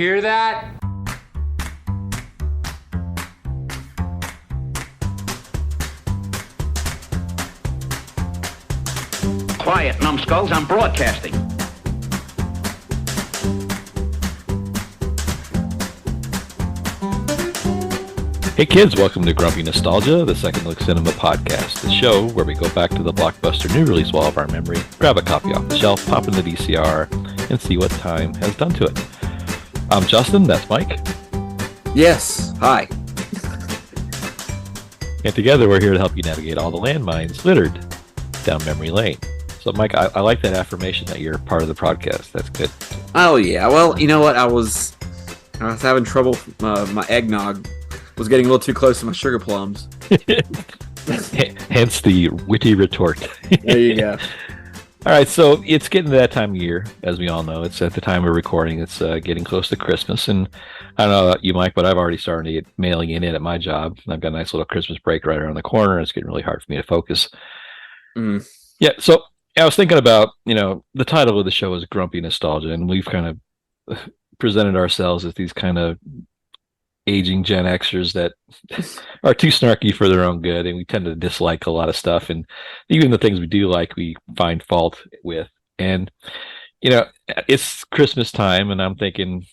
hear that? Quiet, numbskulls, I'm broadcasting. Hey kids, welcome to Grumpy Nostalgia, the Second Look Cinema podcast, the show where we go back to the blockbuster new release wall of our memory, grab a copy off the shelf, pop in the VCR, and see what time has done to it. I'm Justin, that's Mike. Yes, hi. And together we're here to help you navigate all the landmines littered down memory lane. So Mike, I like that affirmation that you're part of the podcast. That's good. Oh yeah, well, you know what? I was having trouble. My eggnog was getting a little too close to my sugar plums. Hence the witty retort. There you go. All right, so it's getting to that time of year, as we all know. It's at the time of recording. It's getting close to Christmas, and I don't know about you, Mike, but I've already started to get mailing in at my job. I've got a nice little Christmas break right around the corner, and it's getting really hard for me to focus. Yeah, so I was thinking about, the title of the show is Grumpy Nostalgia, and we've kind of presented ourselves as these kind of aging Gen Xers that are too snarky for their own good, and we tend to dislike a lot of stuff, and even the things we do like, we find fault with. And it's Christmas time, and I'm thinking,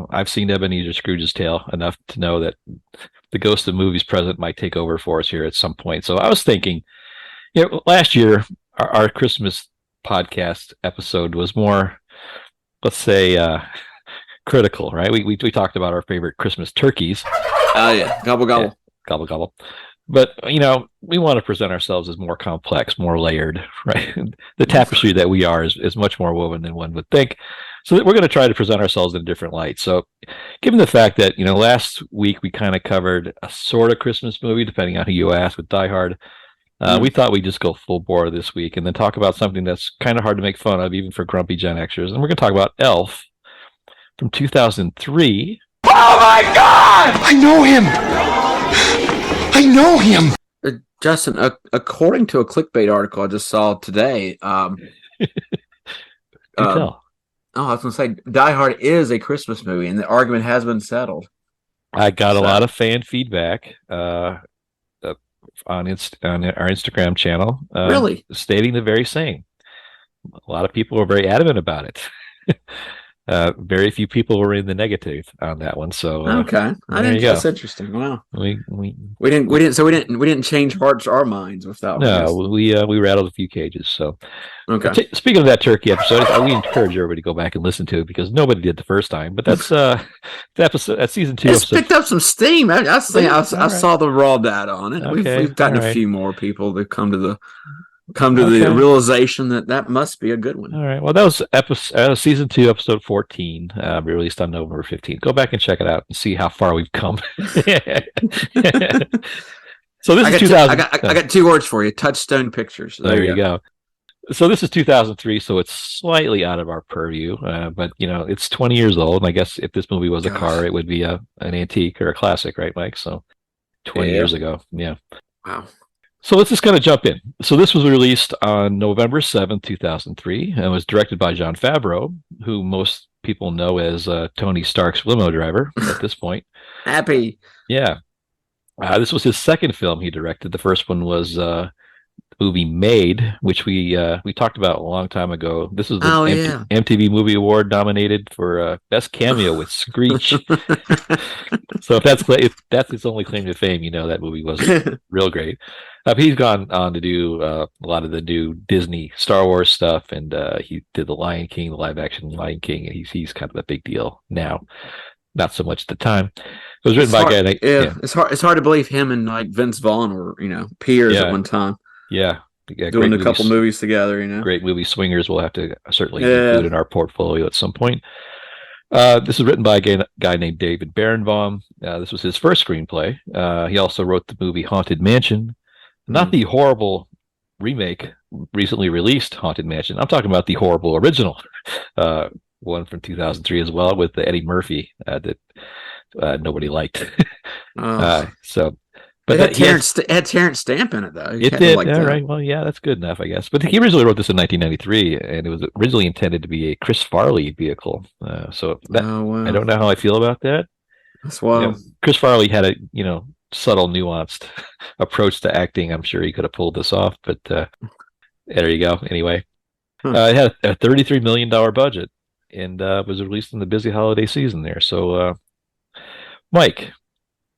I've seen Ebenezer Scrooge's Tale enough to know that the ghost of movies present might take over for us here at some point. So I was thinking, last year our Christmas podcast episode was more, let's say, critical, right? We talked about our favorite Christmas turkeys. Oh yeah, gobble gobble, yeah, gobble gobble. But we want to present ourselves as more complex, more layered, right? The tapestry that we are is much more woven than one would think. So that we're going to try to present ourselves in a different light. So, given the fact that last week we kind of covered a sort of Christmas movie, depending on who you ask, with Die Hard. We thought we'd just go full bore this week and then talk about something that's kind of hard to make fun of, even for grumpy Gen Xers. And we're going to talk about Elf from 2003. Oh my God! I know him! I know him! Justin, according to a clickbait article I just saw today, tell. I was going to say, Die Hard is a Christmas movie, and the argument has been settled. I got a lot of fan feedback on our Instagram channel. Really? Stating the very same. A lot of people were very adamant about it. Very few people were in the negative on that one. So okay, that's interesting. Wow, we didn't change hearts or minds with that. No, we rattled a few cages. So okay. Speaking of that turkey episode, we encourage everybody to go back and listen to it because nobody did the first time. But that's the episode. That's season 2. It's picked up some steam. I saw the raw data on it. Okay, we've gotten a few more people that come to the realization that must be a good one. All right. Well, that was season 2, episode 14, released on November 15th. Go back and check it out and see how far we've come. So this is 2000. I got 2 words for you: Touchstone Pictures. There you go. So this is 2003, so it's slightly out of our purview, but it's 20 years old. And I guess if this movie was a car, it would be an antique or a classic, right, Mike? So 20 years ago, yeah. Wow. So let's just kind of jump in. So this was released on November 7th, 2003, and was directed by Jon Favreau, who most people know as Tony Stark's limo driver at this point. Happy. Yeah. This was his second film he directed. The first one was the movie Made, which we talked about a long time ago. This was the MTV Movie Award nominated for Best Cameo with Screech. So if that's his only claim to fame, that movie was real great. He's gone on to do a lot of the new Disney Star Wars stuff, and he did the Lion King, the live-action Lion King, and he's kind of a big deal now. Not so much at the time. It was written by a guy. It's hard to believe him and like Vince Vaughn were peers at one time. Yeah, doing a couple movies together. Great movie Swingers. We'll have to certainly include in our portfolio at some point. This was written by a guy named David Barenbaum. This was his first screenplay. He also wrote the movie Haunted Mansion. Not the horrible remake recently released Haunted Mansion. I'm talking about the horrible original one from 2003 as well with Eddie Murphy that nobody liked. But But it had Terrence Stamp in it, though. It did. All right. Well, yeah, that's good enough, I guess. But he originally wrote this in 1993, and it was originally intended to be a Chris Farley vehicle. So that, I don't know how I feel about that. That's wild. Chris Farley had a subtle, nuanced approach to acting. I'm sure he could have pulled this off, but there you go. Anyway, it had a $33 million budget and was released in the busy holiday season there. So, Mike,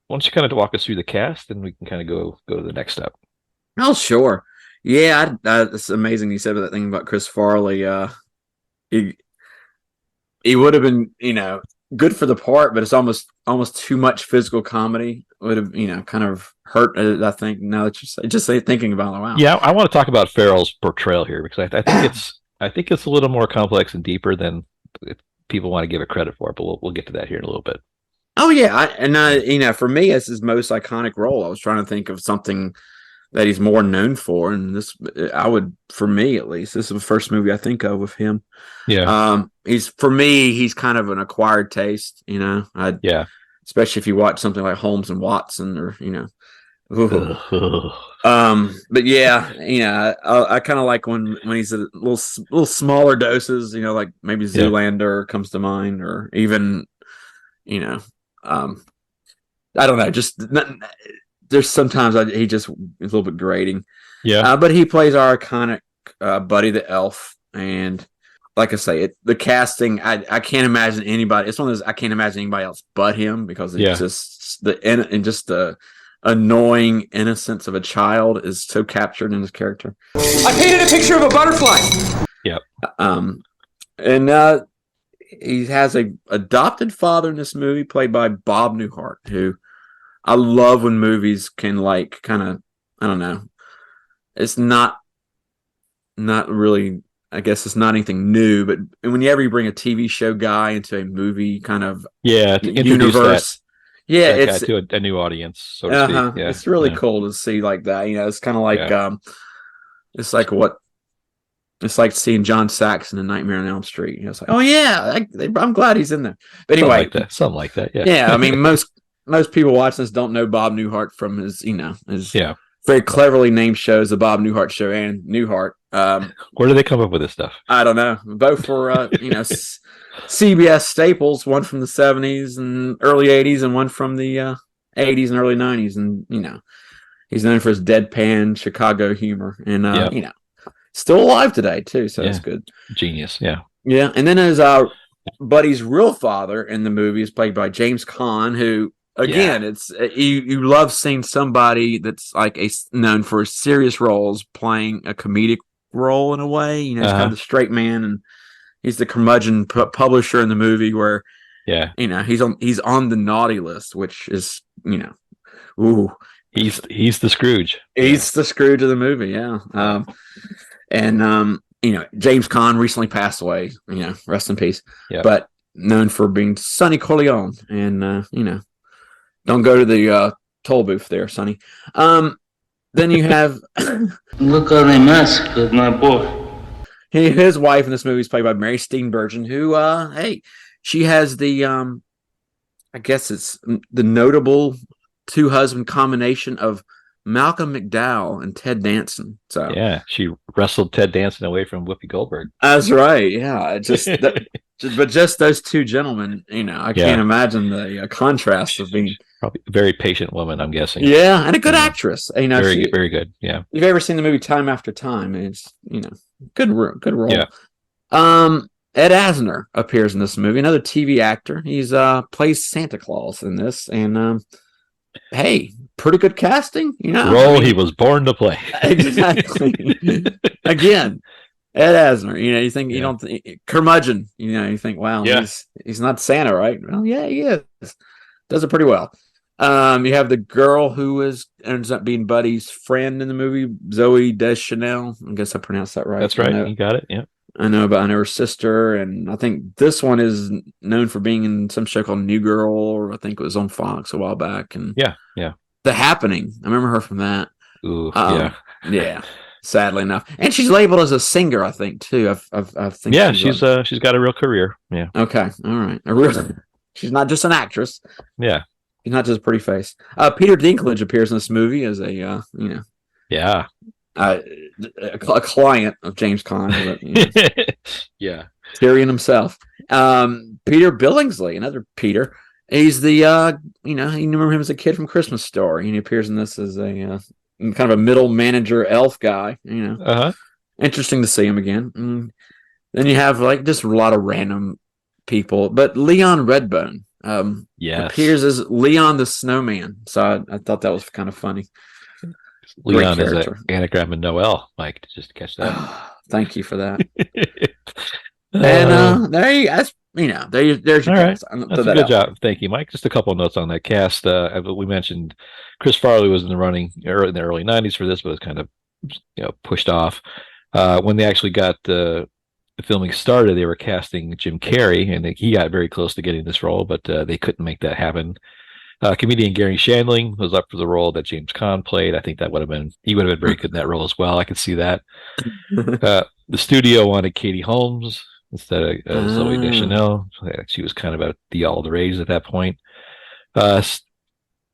why don't you kind of walk us through the cast, and we can kind of go to the next step. Oh, sure. Yeah, it's amazing you said that thing about Chris Farley. He would have been, good for the part, but it's almost too much physical comedy. Would have, kind of hurt. I think now that you just thinking about it. Wow. Yeah, I want to talk about Farrell's portrayal here because I think it's a little more complex and deeper than people want to give it credit for. But we'll get to that here in a little bit. Oh yeah, for me, it's his most iconic role. I was trying to think of something that he's more known for, and for me at least, this is the first movie I think of with him. Yeah. He's kind of an acquired taste, especially if you watch something like Holmes and Watson, or but yeah, I kind of like when he's at little smaller doses, like maybe Zoolander comes to mind, or even, I don't know, just there's sometimes he just is a little bit grating. Yeah. But he plays our iconic Buddy the Elf, and like I say, the casting, I can't imagine anybody. It's one of those I can't imagine anybody else but him, because it's just the annoying innocence of a child is so captured in his character. I painted a picture of a butterfly. Yep. And he has a adopted father in this movie, played by Bob Newhart, who I love when movies can kind of, I don't know, it's not really, I guess it's not anything new, but whenever you bring a TV show guy into a movie kind of universe, it's to a new audience, so to speak. Yeah, it's really cool to see like that. It's kind of like it's like seeing John Saxon in Nightmare on Elm Street. It's like, oh yeah, I'm glad he's in there. But anyway, something like that. Yeah. Yeah, I mean most people watching this don't know Bob Newhart from his very cleverly named shows, The Bob Newhart Show and Newhart. Where do they come up with this stuff? I don't know. Both were CBS staples, one from the 70s and early 80s, and one from the 80s and early 90s. And he's known for his deadpan Chicago humor, and still alive today too, so that's good. Genius. Yeah. And then his Buddy's real father in the movie is played by James Caan, who again, it's you love seeing somebody that's like known for serious roles playing a comedic role in a way. He's kind of the straight man, and he's the curmudgeon publisher in the movie where he's on the naughty list, which is he's the Scrooge. He's the Scrooge of the movie. James Caan recently passed away, rest in peace. But known for being Sonny Corleone, and don't go to the toll booth there, Sonny. Then you have look at the mask with my boy. His wife in this movie is played by Mary Steenburgen, who she has the I guess it's the notable two-husband combination of Malcolm McDowell and Ted Danson. So yeah, she wrestled Ted Danson away from Whoopi Goldberg. That's right. Yeah, but just those two gentlemen, I can't imagine the contrast of being probably a very patient woman, I'm guessing. Yeah, and a good actress. Very good. Yeah. You've ever seen the movie Time After Time? It's good role. Yeah. Ed Asner appears in this movie, another TV actor. He's plays Santa Claus in this, and hey, pretty good casting, Role he was born to play. Exactly. Again, Ed Asner. You think you don't curmudgeon. You think, wow, he's not Santa, right? Well, yeah, he is. Does it pretty well. You have the girl who ends up being Buddy's friend in the movie, Zoe Deschanel. I guess I pronounced that right. That's right. You got it. Yeah. I know her sister, and I think this one is known for being in some show called New Girl, or I think it was on Fox a while back. And yeah. The Happening. I remember her from that. Ooh, yeah. Sadly enough, and she's labeled as a singer, I think too. I think. Yeah, she's got a real career. Yeah. Okay. All right. She's not just an actress. Yeah. He's not just a pretty face. Peter Dinklage appears in this movie as a Yeah. a client of James Caan, but, Yeah. Tyrion himself. Peter Billingsley, another Peter. He's the you remember him as a kid from Christmas Story, and he appears in this as a kind of a middle manager elf guy. Uh-huh. Interesting to see him again. Then you have like just a lot of random people, but Leon Redbone appears as Leon the Snowman. So I thought that was kind of funny. Leon is an anagram of Noel, Mike, just to catch that. Thank you for that. And there's your all right. cast. That's a good job. Thank you, Mike. Just a couple of notes on that cast. We mentioned Chris Farley was in the running in the early 90s for this, but was kind of pushed off. When they actually got the filming started, they were casting Jim Carrey, and he got very close to getting this role, but they couldn't make that happen. Comedian Gary Shandling was up for the role that James Caan played. I think he would have been very good in that role as well. I could see that. The studio wanted Katie Holmes instead of Zooey Deschanel. She was kind of at the all the rage at that point.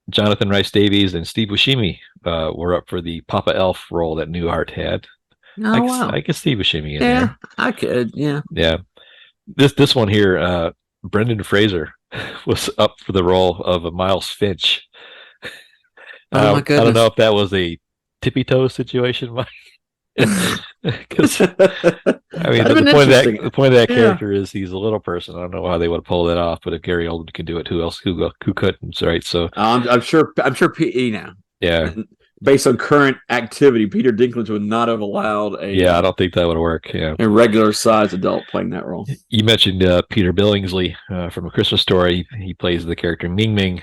Jonathan Rhys Davies and Steve Buscemi were up for the Papa Elf role that Newhart had. I could see Buscemi in there. I could, yeah. Yeah. This one here, Brendan Fraser was up for the role of Miles Finch. Oh my goodness. I don't know if that was a tippy toe situation, Mike. Because I mean, the point of that character is he's a little person. I don't know how they would pull that off, but if Gary Oldman can do it, who couldn't? Right? So I'm sure. Yeah. Based on current activity, Peter Dinklage would not have allowed I don't think that would work. Yeah, a regular sized adult playing that role. You mentioned Peter Billingsley from A Christmas Story. He plays the character Ming Ming.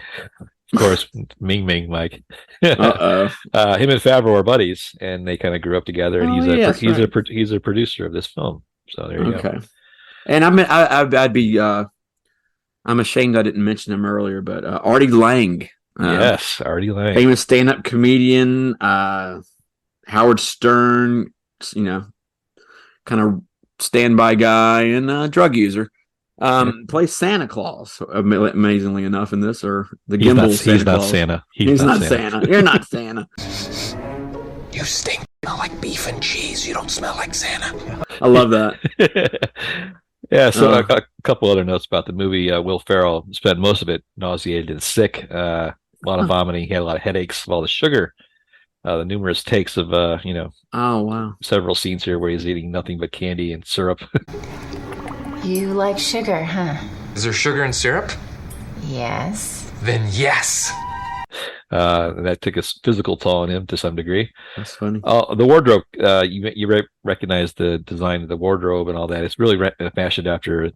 Of course, Ming Ming, Mike. Him and Favreau are buddies, and they kind of grew up together. And he's a producer of this film. So there you go. And I'm ashamed I didn't mention him earlier, but Artie Lang. Yes, Artie Lang, famous stand-up comedian, Howard Stern, kind of standby guy and drug user. Plays Santa Claus, amazingly enough, in this, or the gimbal. He's not Santa. He's not Santa. You're not Santa. You stink like beef and cheese. You don't smell like Santa. I love that. Yeah, so a couple other notes about the movie. Will Ferrell spent most of it nauseated and sick. A lot of vomiting. He had a lot of headaches of all the sugar. The numerous takes of, oh, wow. several scenes here where he's eating nothing but candy and syrup. You like sugar, huh? Is there sugar in syrup? Yes. Then yes. That took a physical toll on him to some degree. That's funny. The wardrobe, you recognize the design of the wardrobe and all that. It's really fashioned after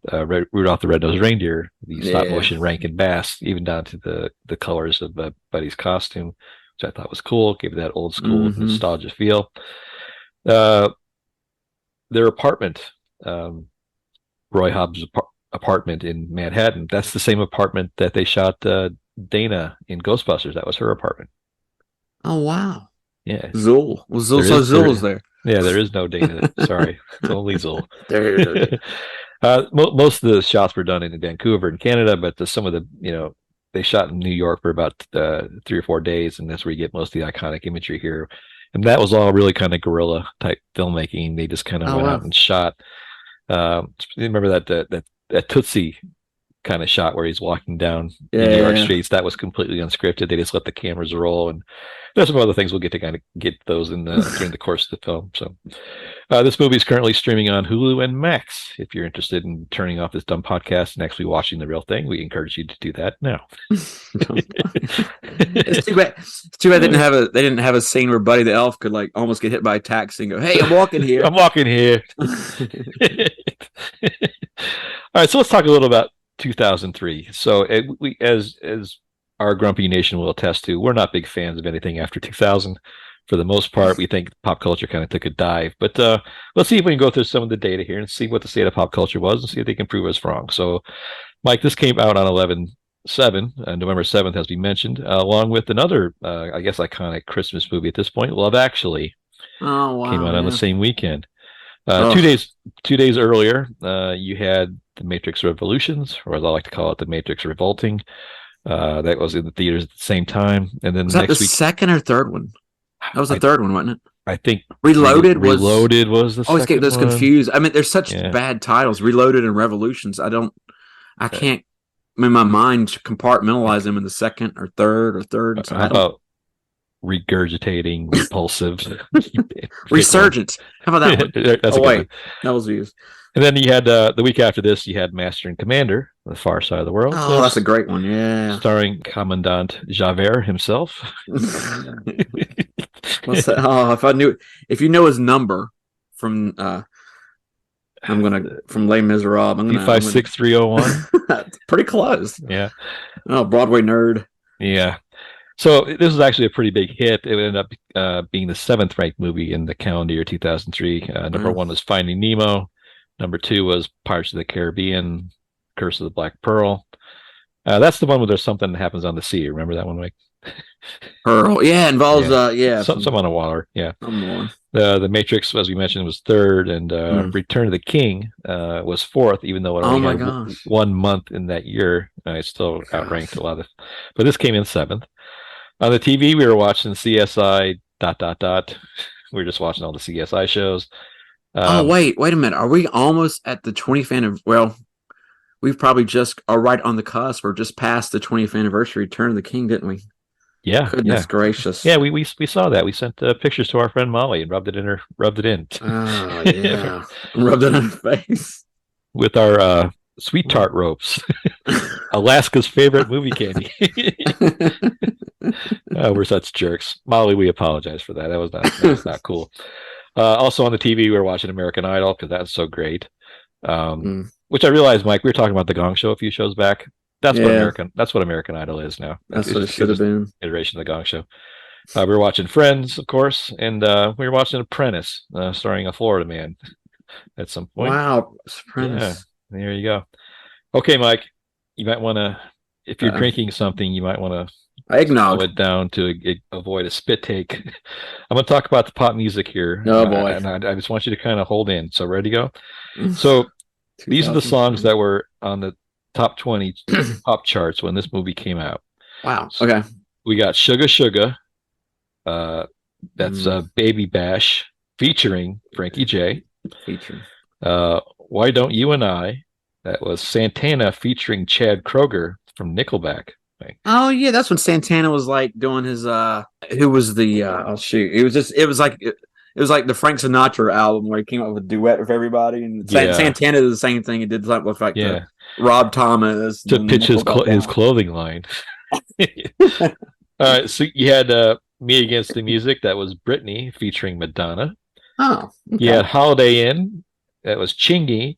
Rudolph the Red-Nosed Reindeer, the stop-motion Rankin Bass, even down to the colors of Buddy's costume, which I thought was cool. Gave it that old school nostalgia feel. Their apartment, Roy Hobbs' apartment in Manhattan, that's the same apartment that they shot Dana in Ghostbusters. That was her apartment. Oh, wow. Yeah. Zool. Zool was there. Yeah, there is no Dana. Sorry. It's only Zool. There. Most of the shots were done in Vancouver in Canada, but some of the, they shot in New York for about 3 or 4 days, and that's where you get most of the iconic imagery here. And that was all really kind of guerrilla type filmmaking. They just kind of went out and shot. Remember that Tootsie kind of shot where he's walking down the New York streets? That was completely unscripted. They just let the cameras roll, and there's some other things we'll get to kind of get those in during the course of the film. So this movie is currently streaming on Hulu and Max. If you're interested in turning off this dumb podcast and actually watching the real thing, we encourage you to do that now. It's too bad. They didn't have a scene where Buddy the Elf could like almost get hit by a taxi and go, "Hey, I'm walking here." I'm walking here. All right, so let's talk a little about 2003. So as our grumpy nation will attest to, we're not big fans of anything after 2000. For the most part, we think pop culture kind of took a dive. But let's see if we can go through some of the data here and see what the state of pop culture was and see if they can prove us wrong. So, Mike, this came out on 11/7, November 7th, as we mentioned, along with another, I guess, iconic Christmas movie at this point, Love Actually. Oh, wow. Came out on the same weekend. 2 days earlier, you had The Matrix Revolutions, or as I like to call it, The Matrix Revolting. That was in the theaters at the same time. And then Was that next the week, second or third one? That was the third one, wasn't it? I think Reloaded was the always get second those one. confused. I mean, there's such Yeah. bad titles. Reloaded and Revolutions. I can't in my mind compartmentalize them in the second or third So How about regurgitating, repulsive, Resurgence? How about that one? That's a Oh good wait, one. that was used. And then you had the week after this, you had Master and Commander, The Far Side of the World. Oh, that's a great one. Yeah. Starring Commandant Javert himself. What's that? Oh, if you know his number from from Les Miserables, I'm gonna 56301. pretty close. Yeah. Oh, Broadway nerd. Yeah. So this was actually a pretty big hit. It ended up being the 7th ranked movie in the calendar year 2003. Number 1 was Finding Nemo. Number 2 was Pirates of the Caribbean, Curse of the Black Pearl. That's the one where there's something that happens on the sea. Remember that one, Mike? Pearl. Yeah, involves some on the water. Yeah. Someone. The Matrix, as we mentioned, was 3rd, and Return of the King was 4th, even though it only had 1 month in that year. It still outranked a lot of. But this came in 7th. On the TV, we were watching CSI ... We were just watching all the CSI shows. Wait a minute. Are we almost at the 20th anniversary? Well, we've probably just are right on the cusp. We're just past the 20th anniversary of Return of the King, didn't we? Yeah. Goodness gracious. Yeah, we saw that. We sent pictures to our friend Molly and rubbed it in. Oh yeah, rubbed it on her face with our sweet tart ropes. Alaska's favorite movie candy. We're such jerks. Molly, we apologize for that. That was not cool. Also on the TV, we were watching American Idol because that's so great. Which I realized, Mike, we were talking about the Gong Show a few shows back. That's what American Idol is now. That's what it should have been. Iteration of the Gong Show. We were watching Friends, of course, and we were watching Apprentice, starring a Florida man at some point. Wow, Apprentice. Yeah, there you go. Okay, Mike, you might want to, if you're drinking something, you might want to slow it down to avoid a spit take. I'm going to talk about the pop music here. Oh, boy. And I just want you to kind of hold in. So, ready to go? So, these are the songs that were on the top 20 pop charts when this movie came out. Wow. Okay. We got Sugar Sugar. That's Baby Bash featuring Frankie J. Why Don't You and I? That was Santana featuring Chad Kroeger from Nickelback. Oh yeah, that's when Santana was like doing his who was the it was like the Frank Sinatra album where he came up with a duet with everybody, and Santana did the same thing. He did something with like the Rob Thomas to pitch his clothing line. All right, so you had Me Against the Music. That was Britney featuring Madonna. Oh, okay. You had Holiday Inn. That was Chingy,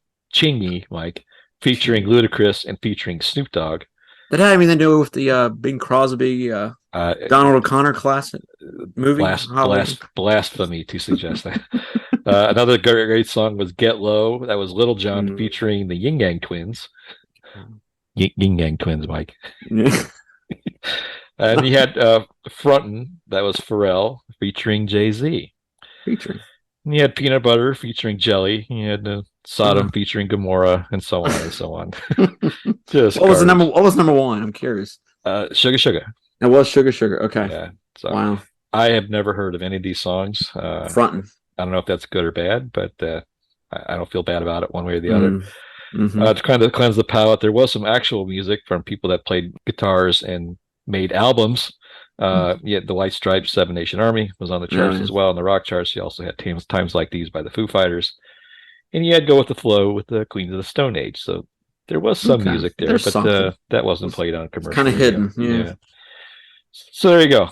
Mike, featuring Ludacris and featuring Snoop Dogg. Did that have anything to do with the Bing Crosby, Donald O'Connor classic movie? Blasphemy to suggest that. Another great song was Get Low. That was Little John featuring the Yin Yang Twins. Yin Yang Twins, Mike. And you had Frontin'. That was Pharrell featuring Jay-Z. And you had Peanut Butter featuring Jelly. You had Sodom featuring Gomorrah, and so on and so on. What was number one? I'm curious. Sugar Sugar. It was Sugar Sugar. Okay. Yeah. So wow. I have never heard of any of these songs. Frontin'. I don't know if that's good or bad, but I don't feel bad about it one way or the other. To kind of cleanse the palate, there was some actual music from people that played guitars and made albums. The White Stripes, Seven Nation Army was on the charts as well, on the rock charts. You also had Times Like These by the Foo Fighters. And you had Go With the Flow with the Queens of the Stone Age. So there was some music there, but that wasn't played on commercial. Kind of hidden, yeah. So there you go.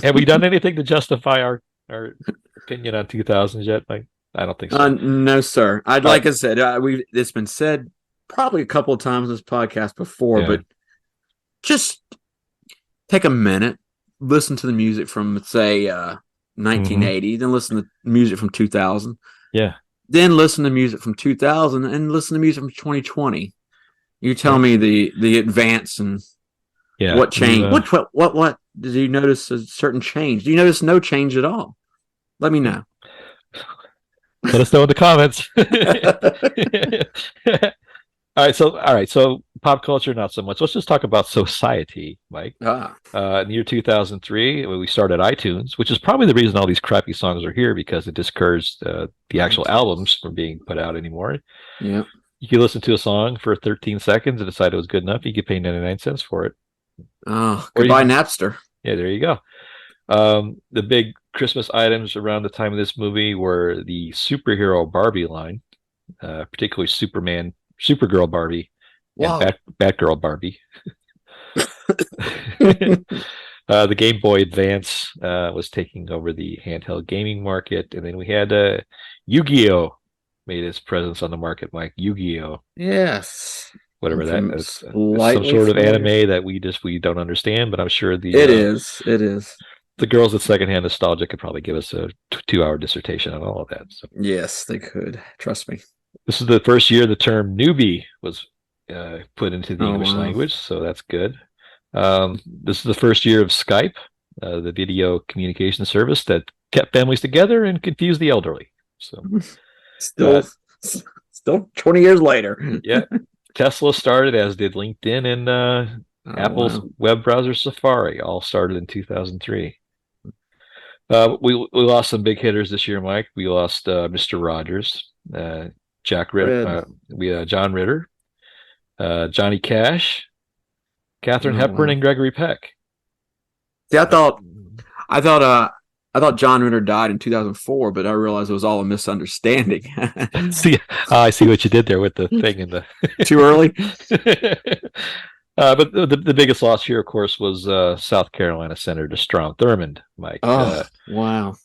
Have we done anything to justify our opinion on 2000s yet? Like, I don't think so. No, sir. Like I said, it's been said probably a couple of times in this podcast before, but just take a minute, listen to the music from, say, 1980, then listen to music from 2000. Yeah. Then listen to music from 2000 and listen to music from 2020. You tell me the advance and what changed. What did you notice a certain change? Do you notice no change at all? Let me know. Let us know in the comments. All right. So pop culture, not so much. Let's just talk about society, Mike. Ah, In the year 2003, when we started iTunes, which is probably the reason all these crappy songs are here because it discouraged the actual albums from being put out anymore. yeah. You could listen to a song for 13 seconds and decide it was good enough. You could pay 99 cents for it. Oh, Or goodbye, you- Napster. Yeah, there you go. The big Christmas items around the time of this movie were the superhero Barbie line, particularly Supergirl Barbie, Wow. and Batgirl Barbie. The Game Boy Advance was taking over the handheld gaming market, and then we had Yu-Gi-Oh! Made its presence on the market, Mike. Yu-Gi-Oh! Yes. Whatever that From is, some slightly sort of familiar. anime that we don't understand, but I'm sure It is. It is. the girls at Secondhand Nostalgia could probably give us a 2-hour dissertation on all of that. So Yes, they could. Trust me. this is the first year the term newbie was put into the Oh, English wow. language, so that's good. This is the first year of Skype, the video communication service that kept families together and confused the elderly. So Still, still 20 years later. yeah, Tesla started, as did LinkedIn and Oh, Apple's wow. web browser Safari, all started in 2003. We lost some big hitters this year, Mike. We lost Mr. Rogers, Jack Ritter, John Ritter, Johnny Cash, Katharine Oh, Hepburn, wow. and Gregory Peck. See, I thought John Ritter died in 2004, but I realized it was all a misunderstanding. See, I see what you did there with the thing in the. Too early. But the biggest loss here, of course, was South Carolina Senator Strom Thurmond, Mike. Oh, wow.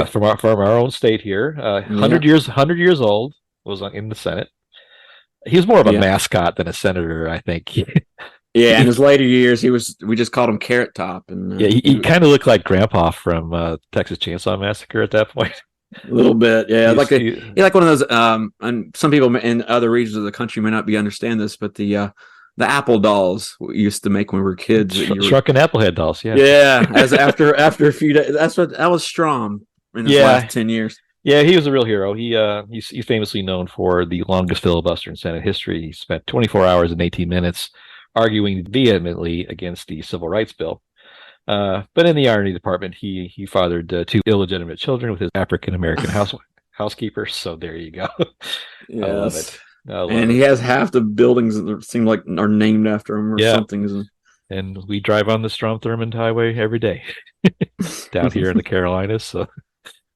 From our own state here, 100 years old, was in the Senate. He was more of a Yeah. mascot than a senator, I think. Yeah, in his later years, we just called him Carrot Top, and Yeah, he kind of looked like Grandpa from Texas Chainsaw Massacre at that point. a little bit. Yeah, He's- he like one of those. And some people in other regions of the country may not be understand this, but the Apple dolls we used to make when we were kids. that you were- Shrunken Applehead dolls, yeah. yeah, as after a few days, that was Strom in his Yeah. last 10 years. Yeah, he was a real hero. He's famously known for the longest filibuster in Senate history. He spent 24 hours and 18 minutes arguing vehemently against the Civil Rights Bill. But in the irony department, he fathered 2 illegitimate children with his African American housekeeper. So there you go. I love Yes. it. I love And it. he has half the buildings that seem like are named after him or Yeah. something. And we drive on the Strom Thurmond Highway every day down here in the Carolinas. So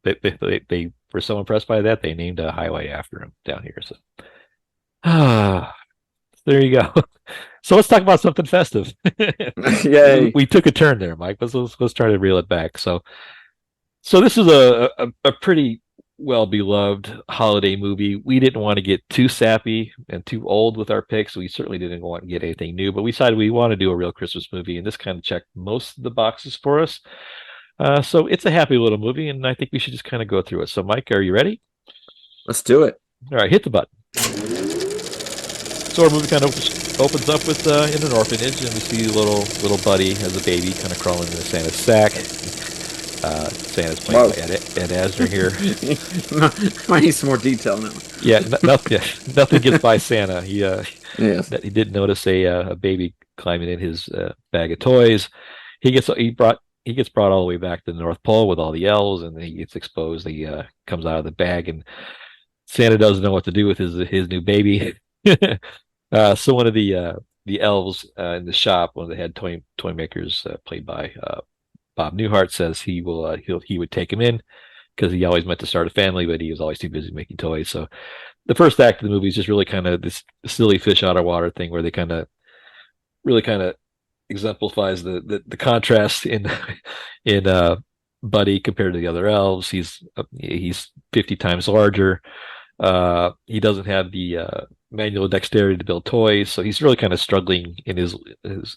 they were so impressed by that they named a highway after him down here. So there you go. So let's talk about something festive. Yay. We took a turn there, Mike. Let's try to reel it back. So this is a pretty well beloved holiday movie. We didn't want to get too sappy and too old with our picks. We certainly didn't want to get anything new, but we decided we want to do a real Christmas movie, and this kind of checked most of the boxes for us. So it's a happy little movie, and I think we should just kind of go through it. So, Mike, are you ready? Let's do it. All right, hit the button. So our movie kind of opens up with in an orphanage, and we see little Buddy as a baby kind of crawling into Santa's sack. Santa's played by Ed Asner here. I need some more detail now. Yeah, nothing gets by Santa. He Yes. did notice a baby climbing in his bag of toys. He gets brought all the way back to the North Pole with all the elves, and then he gets exposed. He comes out of the bag, and Santa doesn't know what to do with his new baby. So one of the elves in the shop, one of the head toy makers, played by Bob Newhart, says he would take him in because he always meant to start a family, but he was always too busy making toys. So the first act of the movie is just really kind of this silly fish out of water thing where they really kind of exemplifies the contrast in Buddy compared to the other elves. He's 50 times larger. He doesn't have the manual dexterity to build toys, so he's really kind of struggling in his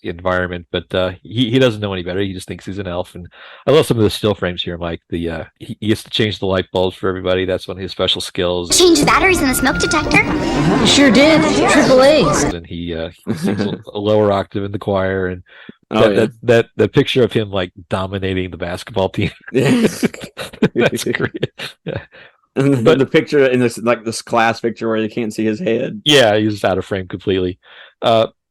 environment. But he doesn't know any better. He just thinks he's an elf. And I love some of the still frames here, Mike. He gets to change the light bulbs for everybody. That's one of his special skills. Change the batteries in the smoke detector? Sure did. Triple A's. And he sings a lower octave in the choir, and Oh, yeah. that picture of him like dominating the basketball team. That's great. Yeah. And the picture in this class picture where you can't see his head. Yeah, he's out of frame completely.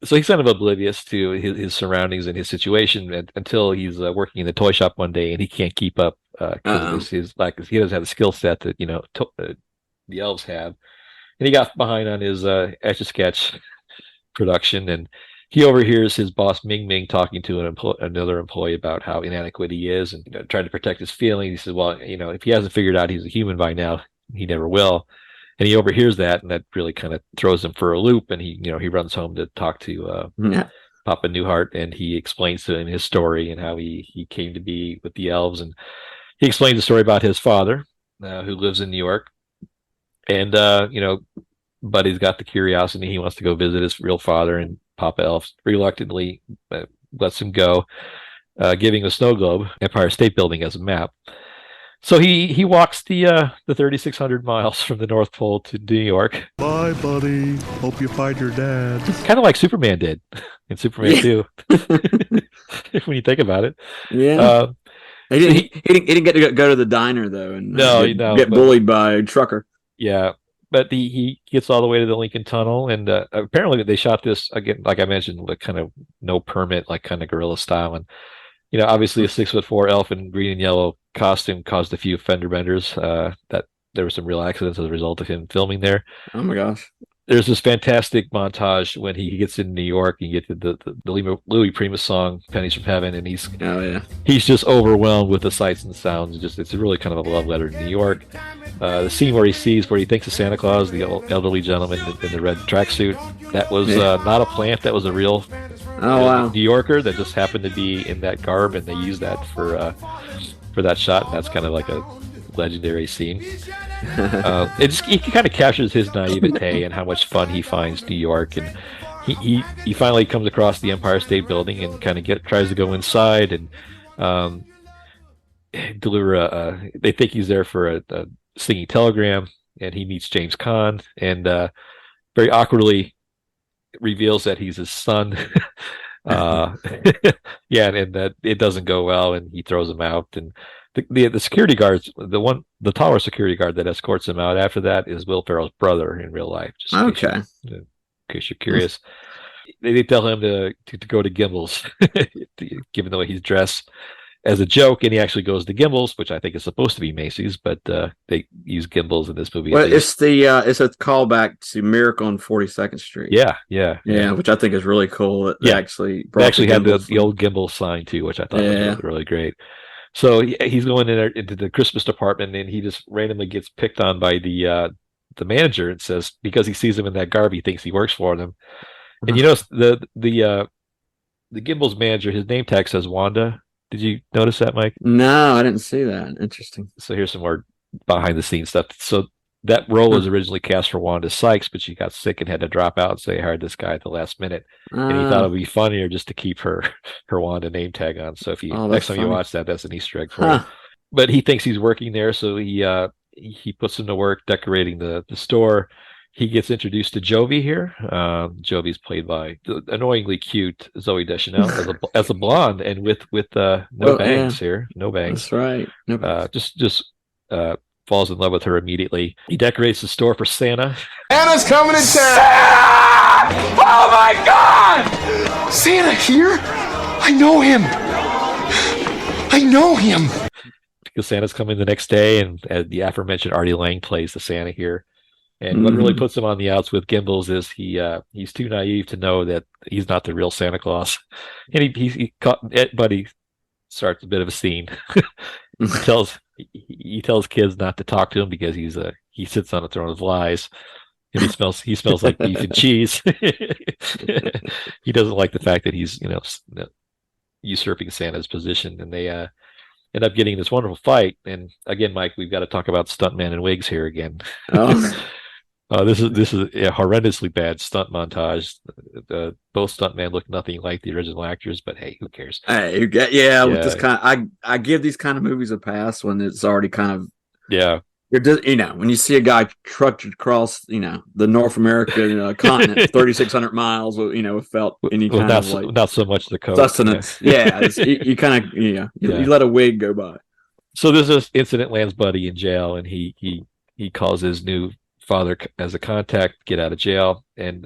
So he's kind of oblivious to his surroundings and his situation until he's working in the toy shop one day and he can't keep up because his like he doesn't have the skill set that the elves have, and he got behind on his Etch a Sketch production, and he overhears his boss Ming Ming talking to another employee about how inadequate he is and trying to protect his feelings. He says, "Well, if he hasn't figured out he's a human by now, he never will." And he overhears that, and that really kind of throws him for a loop. And he runs home to talk to Papa Newhart, and he explains to him his story and how he came to be with the elves. And he explains the story about his father, who lives in New York. And, Buddy's got the curiosity. He wants to go visit his real father, and Papa Elf reluctantly lets him go, giving him a snow globe, Empire State Building as a map. So he walks the 3,600 miles from the North Pole to New York. Bye, buddy. Hope you find your dad. Kind of like Superman did in Superman 2, when you think about it. Yeah. He didn't get to go to the diner, though, and get bullied by a trucker. Yeah. But he gets all the way to the Lincoln Tunnel, and apparently they shot this, again, like I mentioned, with kind of no permit, like kind of guerrilla style. And obviously a 6'4" elf in green and yellow costume caused a few fender benders. That there were some real accidents as a result of him filming there. Oh my gosh! There's this fantastic montage when he gets in New York. You get the Louis Primus song "Pennies from Heaven," and he's just overwhelmed with the sights and sounds. It's really kind of a love letter to New York. The scene where he thinks of Santa Claus, the elderly gentleman in the red tracksuit, that was not a plant. That was a real New Yorker that just happened to be in that garb, and they used that for that shot. And that's kind of like a legendary scene. He kind of captures his naivete and how much fun he finds New York, and he finally comes across the Empire State Building and kind of tries to go inside and deliver they think he's there for a singing telegram, and he meets James Caan and very awkwardly reveals that he's his son. And that it doesn't go well, and he throws him out. And the security guards, the taller security guard that escorts him out after that is Will Ferrell's brother in real life. Just in case you're curious. They tell him to go to Gimbel's, given the way he's dressed, as a joke, and he actually goes to Gimbel's, which I think is supposed to be Macy's, but they use Gimbel's in this movie. Well, it's a callback to Miracle on 42nd Street. Yeah, which I think is really cool. They actually had the old Gimbel sign too, which I thought was really great. So he's going into the Christmas department, and he just randomly gets picked on by the manager, and says because he sees him in that garb, he thinks he works for them. And the Gimbel's manager, his name tag says Wanda. Did you notice that, Mike? No, I didn't see that. Interesting. So here's some more behind the scenes stuff. So that role was originally cast for Wanda Sykes, but she got sick and had to drop out. So they hired this guy at the last minute, and he thought it would be funnier just to keep her Wanda name tag on. So if next time you watch that, that's an Easter egg for you. But he thinks he's working there, so he puts him to work decorating the store. He gets introduced to Jovi here. Jovi's played by the annoyingly cute Zooey Deschanel as a blonde, and with no bangs here, no bangs. That's right. No bangs. Just falls in love with her immediately. He decorates the store for Santa. Santa's coming to town! Santa! Oh my God! Santa here? I know him. Because Santa's coming the next day, and the aforementioned Artie Lang plays the Santa here. And what really puts him on the outs with Gimbel's is he's too naive to know that he's not the real Santa Claus. And Buddy starts a bit of a scene. he tells kids not to talk to him because he sits on a throne of lies, and he smells like beef and cheese. He doesn't like the fact that he's usurping Santa's position, and they end up getting this wonderful fight. And again, Mike, we've got to talk about stuntman and wigs here again. This is a horrendously bad stunt montage. Both stuntmen look nothing like the original actors, but hey, who cares? Hey, with this kind, I give these kind of movies a pass when it's already kind of You're just, when you see a guy trucked across the North American continent 3,600 miles without any kind of not so much the coat sustenance. You kind of you let a wig go by. So this incident lands Buddy in jail, and he calls his new father as a contact, get out of jail. And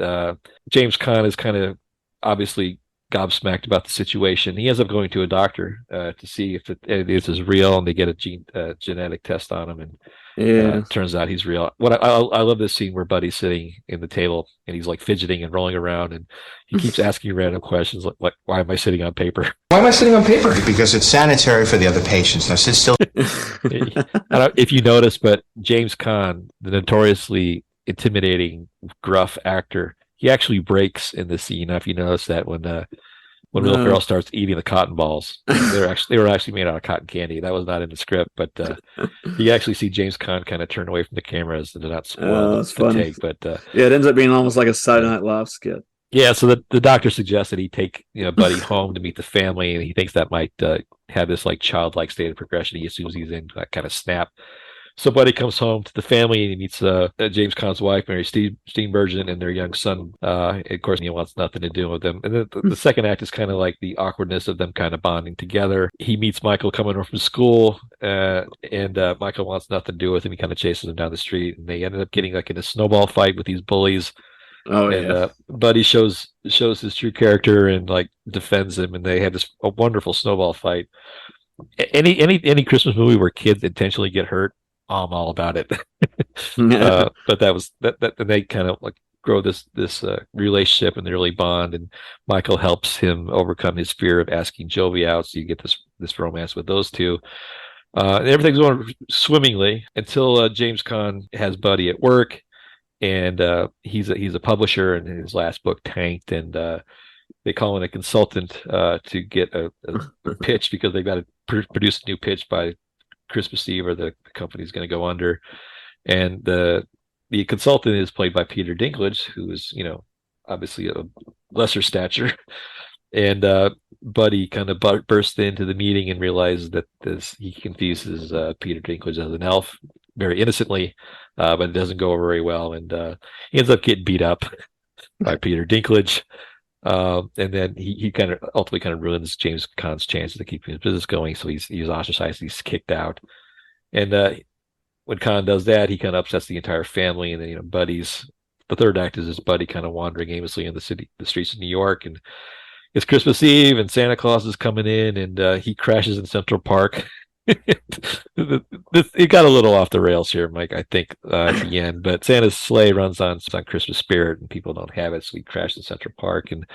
James Caan is kind of obviously gobsmacked about the situation. He ends up going to a doctor to see if this is real, and they get a genetic test on him, and turns out he's real. What I love this scene where Buddy's sitting in the table and he's like fidgeting and rolling around, and he keeps asking random questions like why am I sitting on paper? Why am I sitting on paper? Because it's sanitary for the other patients. Now sit still. I don't know if you notice, but James Caan, the notoriously intimidating, gruff actor, he actually breaks in the scene. If you notice that when Will Ferrell starts eating the cotton balls, they were actually made out of cotton candy. That was not in the script, but you actually see James Caan kind of turn away from the camera as to not spoil the take. But it ends up being almost like a Saturday Night Live skit. Yeah, so the doctor suggests that he take Buddy home to meet the family, and he thinks that might have this like childlike state of progression. He assumes he's in that kind of snap. So Buddy comes home to the family, and he meets James Caan's wife, Mary Steenburgen, and their young son. Of course, he wants nothing to do with them. And the second act is kind of like the awkwardness of them kind of bonding together. He meets Michael coming home from school, and Michael wants nothing to do with him. He kind of chases him down the street, and they ended up getting like in a snowball fight with these bullies. Buddy shows his true character and like defends him, and they had a wonderful snowball fight. Any Christmas movie where kids intentionally get hurt, I'm all about it. But that was that and they kind of like grow this relationship, and they really bond, and Michael helps him overcome his fear of asking Jovi out, so you get this romance with those two. And everything's going swimmingly until James Caan has Buddy at work, and he's a publisher, and his last book tanked, and they call in a consultant to get a pitch because they've got to produce a new pitch by Christmas Eve, or the company's going to go under. And the consultant is played by Peter Dinklage, who is obviously a lesser stature. And Buddy kind of bursts into the meeting and realizes that he confuses Peter Dinklage as an elf very innocently, but it doesn't go very well, and he ends up getting beat up by Peter Dinklage. And then he kind of ultimately ruins James Caan's chances to keep his business going, so he's ostracized, he's kicked out. And when Caan does that, he kind of upsets the entire family. And then the third act is this Buddy kind of wandering aimlessly in the streets of New York, and it's Christmas Eve, and Santa Claus is coming in, and he crashes in Central Park. It got a little off the rails here, Mike, I think, at the end. But Santa's sleigh runs on Christmas spirit, and people don't have it, so he crashed in Central Park. And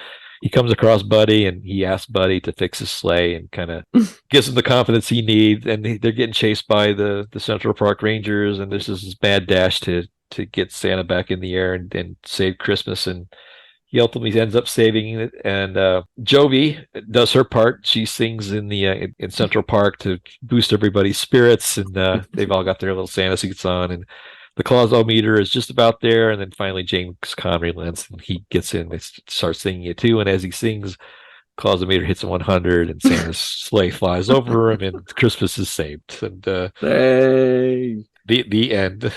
he comes across Buddy, and he asks Buddy to fix his sleigh, and kind of gives him the confidence he needs. And they're getting chased by the Central Park Rangers, and there's this mad dash to get Santa back in the air and save Christmas. And he ultimately ends up saving it, and Jovi does her part. She sings in Central Park to boost everybody's spirits, and they've all got their little Santa suits on, and the Claus-O-meter is just about there. And then finally James Caan relents, and he gets in and starts singing it too. And as he sings, Claus-O-meter hits 100, and Santa's sleigh flies over him, and Christmas is saved. And the end.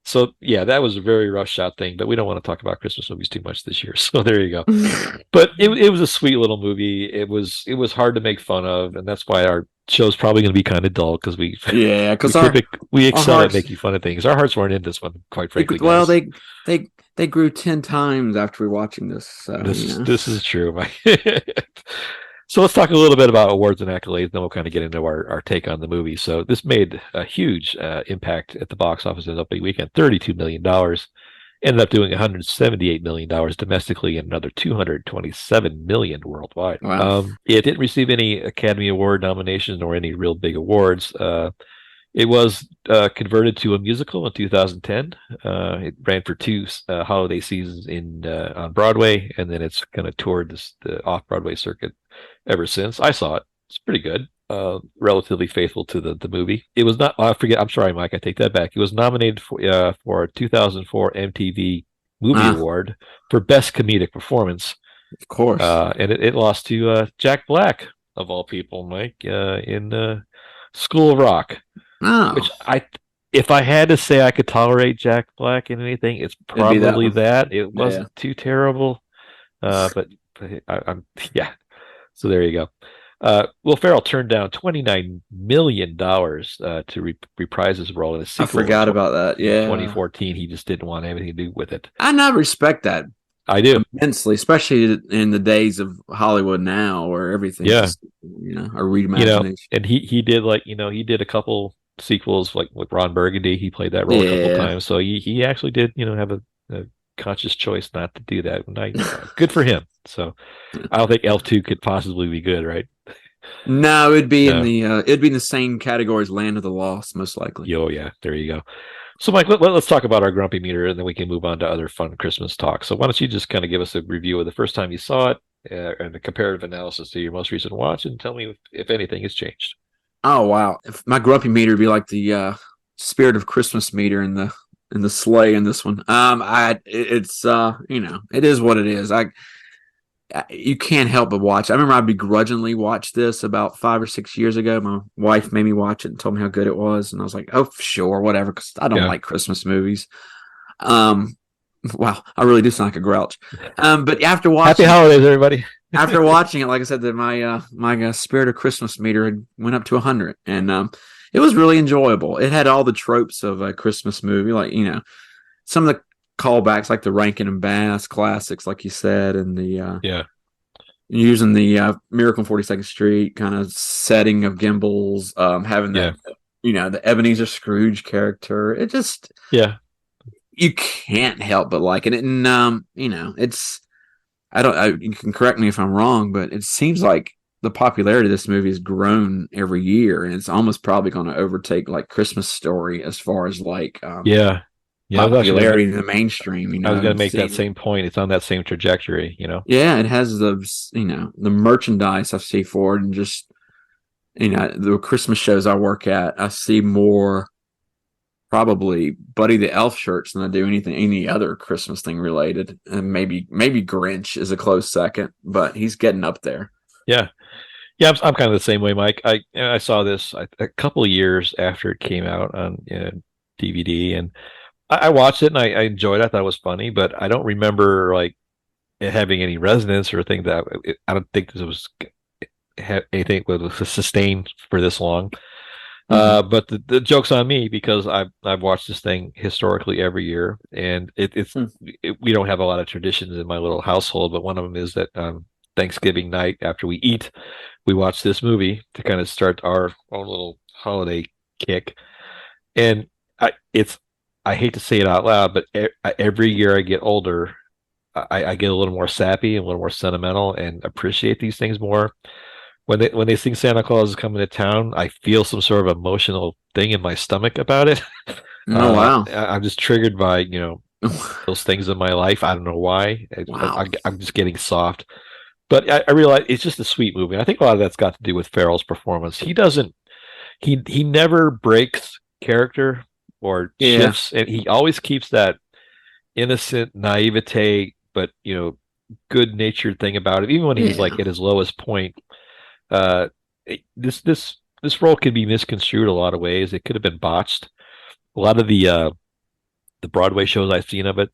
So yeah, that was a very rough shot thing, but we don't want to talk about Christmas movies too much this year. So there you go. But it was a sweet little movie. It was hard to make fun of, and that's why our show's probably going to be kind of dull, because we excel at making fun of things. Our hearts weren't in this one, quite frankly. Well, they grew 10 times after watching this. So, this is true, Mike. So let's talk a little bit about awards and accolades, then we'll kind of get into our take on the movie. So this made a huge impact at the box office in the opening weekend, $32 million. Ended up doing $178 million domestically and another $227 million worldwide. Wow. It didn't receive any Academy Award nominations or any real big awards. It was converted to a musical in 2010. It ran for 2 holiday seasons on Broadway, and then it's kind of toured the off-Broadway circuit ever since. I saw it. It's pretty good. Relatively faithful to the movie. It was not. I'm sorry, Mike. I take that back. It was nominated for a 2004 MTV Movie Award for Best Comedic Performance. Of course. And it lost to Jack Black, of all people, Mike, in School of Rock. Oh. Which if I had to say I could tolerate Jack Black in anything, it's probably that. It wasn't too terrible, but yeah. So there you go. Will Ferrell turned down $29 million to reprise his role in a sequel. I forgot about that. Yeah, 2014. He just didn't want anything to do with it. I respect that. I do. immensely, especially in the days of Hollywood now, where everything's Yeah. just, a reimagination. And he did he did a couple sequels like with Ron Burgundy. He played that role a couple Yeah. times, so he actually did have a conscious choice not to do that. And good for him. So I don't think Elf 2 could possibly be good, right? No, No. it'd be in the same category as Land of the Lost, most likely. Oh yeah, there you go. So Mike, let's talk about our grumpy meter, and then we can move on to other fun Christmas talk. So why don't you just kind of give us a review of the first time you saw it, and a comparative analysis to your most recent watch, and tell me if anything has changed. Oh wow! If my grumpy meter would be like the Spirit of Christmas meter in the sleigh in this one. It's it is what it is. You can't help but watch. I remember I begrudgingly watched this about 5 or 6 years ago. My wife made me watch it and told me how good it was, and I was like, "Oh, sure, whatever," because I don't like Christmas movies. Wow, I really do sound like a grouch. But after watching, Happy holidays, everybody. after watching it, like I said, that my Spirit of Christmas meter went up to 100, and it was really enjoyable. It had all the tropes of a Christmas movie, like some of the callbacks, like the Rankin and Bass classics, like you said, and the using the Miracle on 42nd Street kind of setting of Gimbals, having that the Ebenezer Scrooge character. It just you can't help but like it, and it's. You can correct me if I'm wrong, but it seems like the popularity of this movie has grown every year, and it's almost probably going to overtake like Christmas Story as far as like popularity in the mainstream. I was going to make that same point. It's on that same trajectory. Yeah, it has the merchandise I see for it, and just the Christmas shows I work at, I see more probably Buddy the Elf shirts than I do any other Christmas thing related. And maybe Grinch is a close second, but he's getting up there. Yeah. I'm kind of the same way, Mike. I saw this a couple of years after it came out on DVD, and I watched it and I enjoyed it. I thought it was funny, but I don't remember like it having any resonance or think that I don't think this was anything that was sustained for this long. But the joke's on me because I've watched this thing historically every year, and we don't have a lot of traditions in my little household, but one of them is that Thanksgiving night after we eat, we watch this movie to kind of start our own little holiday kick. And I hate to say it out loud, but every year I get older, I get a little more sappy and a little more sentimental and appreciate these things more. When they sing Santa Claus is coming to town, I feel some sort of emotional thing in my stomach about it. Oh wow! I'm just triggered by those things in my life. I don't know why. Wow. I'm just getting soft. But I realize it's just a sweet movie. I think a lot of that's got to do with Farrell's performance. He never breaks character or shifts, and he always keeps that innocent naivete, but good natured thing about it. Even when he's like at his lowest point. This role could be misconstrued a lot of ways. It could have been botched. A lot of the Broadway shows I've seen of it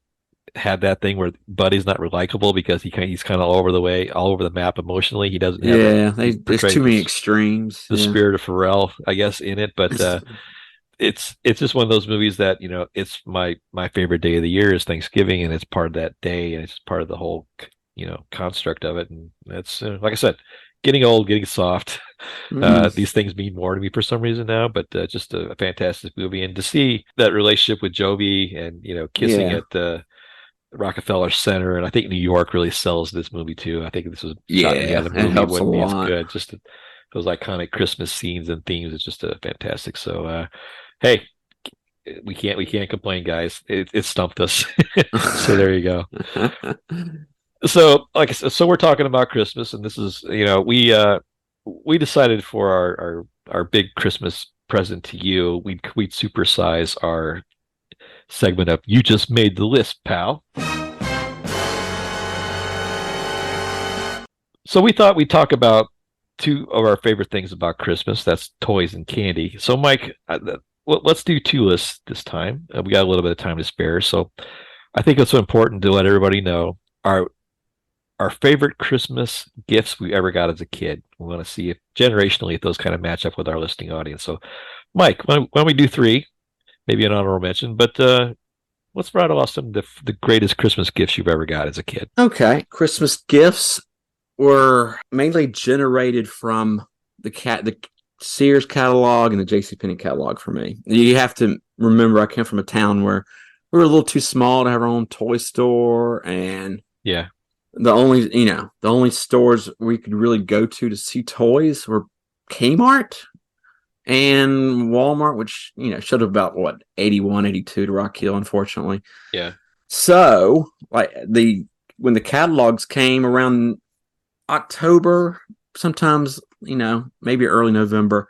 had that thing where Buddy's not likable because he's kind of all over the map emotionally. He doesn't have there's too many extremes. The spirit of Pharrell, I guess, in it, but it's just one of those movies that it's my favorite day of the year is Thanksgiving, and it's part of that day, and it's part of the whole construct of it, and it's like I said. Getting old, getting soft. These things mean more to me for some reason now, but just a fantastic movie. And to see that relationship with Jovi and, kissing at the Rockefeller Center. And I think New York really sells this movie too. I think this was shot together. The movie wouldn't be as good. Just those iconic Christmas scenes and themes. It's just fantastic. So, hey, we can't complain, guys. It stumped us. So there you go. So, like I said, so we're talking about Christmas, and this is, we decided for our big Christmas present to you, we'd supersize our segment of "You Just Made the List, Pal." So we thought we'd talk about two of our favorite things about Christmas. That's toys and candy. So, Mike, let's do two lists this time. We got a little bit of time to spare, so I think it's so important to let everybody know our favorite Christmas gifts we ever got as a kid. We want to see if generationally if those kind of match up with our listening audience. So, Mike, why don't we do three? Maybe an honorable mention, but let's rattle off some of the greatest Christmas gifts you've ever got as a kid. Okay, Christmas gifts were mainly generated from the Sears catalog and the JCPenney catalog for me. You have to remember, I came from a town where we were a little too small to have our own toy store, and Yeah. the only stores we could really go to see toys were Kmart and Walmart, which showed up about 81, 82 to Rock Hill, unfortunately. Yeah. So when the catalogs came around October, sometimes maybe early November,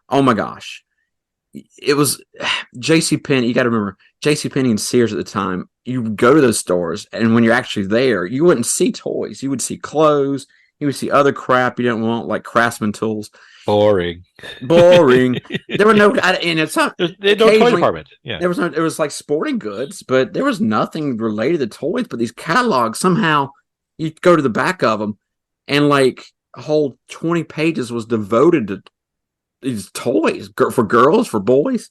oh my gosh, it was JCPenney. You got to remember JCPenney and Sears at the time. You would go to those stores, and when you're actually there, you wouldn't see toys. You would see clothes. You would see other crap you didn't want, like Craftsman tools. Boring. There were no, and it's not. There's no toy department. Yeah. There was no. It was like sporting goods, but there was nothing related to toys. But these catalogs, somehow, you go to the back of them, and like a whole 20 pages was devoted to these toys for girls, for boys,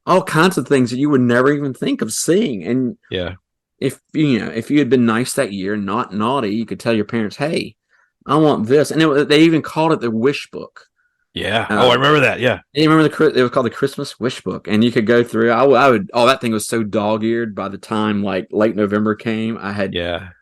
all kinds of things that you would never even think of seeing. And yeah, if you had been nice that year, not naughty, you could tell your parents, "Hey, I want this," and they even called it the wish book. Yeah. I remember that. Yeah. You remember it was called the Christmas wish book, and you could go through. I would. Oh, that thing was so dog-eared. By the time like late November came, there